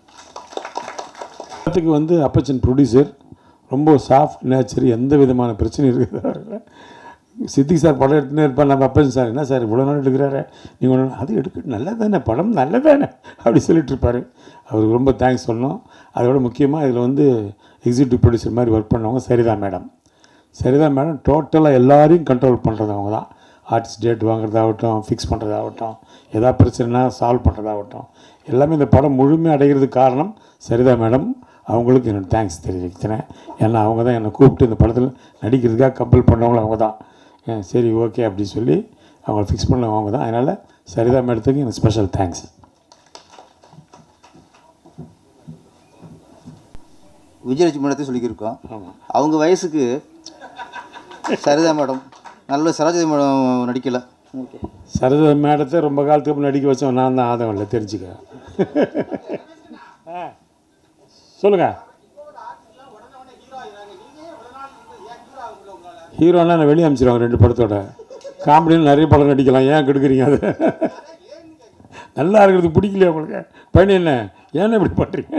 படத்துக்கு வந்து அப்பச்சன் ப்ரொடியூசர் ரொம்ப சாஃப்ட் நேச்சர், எந்த விதமான பிரச்சனையும் இருக்கிறாரு. சித்திக் சார் படம் எடுத்துனே இருப்பார். நம்ம அப்பச்சன் சார் என்ன சார் இவ்வளோ நாள் எடுக்கிறாரு, நீங்கள் அது எடுக்க நல்லது தானே, படம் நல்லது தானே அப்படி சொல்லிட்டு இருப்பார். அவருக்கு ரொம்ப தேங்க்ஸ் சொல்லணும். அதோட முக்கியமாக இதில் வந்து எக்ஸிக்யூட்டிவ் ப்ரொடியூசர் மாதிரி ஒர்க் பண்ணவங்க சரிதா மேடம். டோட்டலாக எல்லாரையும் கண்ட்ரோல் பண்ணுறது அவங்க தான். ஆர்டிஸ்ட் டேட் வாங்குறதாகட்டும், ஃபிக்ஸ் பண்ணுறதாகட்டும், எதாவது பிரச்சனைனா சால்வ் பண்ணுறதாகட்டும், எல்லாமே இந்த படம் முழுமையாக அடைகிறதுக்கு காரணம் சரிதா மேடம். அவங்களுக்கு என்னோட தேங்க்ஸ் தெரிவிக்கிறேன். ஏன்னா அவங்க தான் என்னை கூப்பிட்டு இந்த படத்தில் நடிக்கிறதுக்காக கம்பல் பண்ணவங்களும் அவங்க தான். சரி ஓகே அப்படின்னு சொல்லி அவங்கள ஃபிக்ஸ் பண்ணவங்க அவங்க தான். அதனால் சரிதா மேடத்துக்கு எனக்கு ஸ்பெஷல் தேங்க்ஸ். விஜயலட்சுமி மேடத்தை சொல்லிக்கிருக்கோம். அவங்க வயசுக்கு சரிதா மேடம் நல்ல சரோஜா மேடம் நடிக்கலை. ஓகே, சரோஜா மேடத்தை ரொம்ப காலத்துக்கு அப்புறம் நடிக்க வச்சோம் நான் தான். ஆதம் இல்லை தெரிஞ்சுக்க. சொல்லுங்கள். ஹீரோனா நான் வெளியே அனுப்பிச்சிடுவாங்க 2 படத்தோட. காமெடியில் நிறைய படம் நடிக்கலாம், ஏன் கெடுக்குறீங்க? அது நல்லா இருக்கிறது பிடிக்கலையா உங்களுக்கு? பையன் என்ன ஏன்னா இப்படி பண்ணுறீங்க?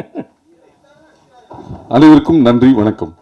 அனைவருக்கும் நன்றி, வணக்கம்.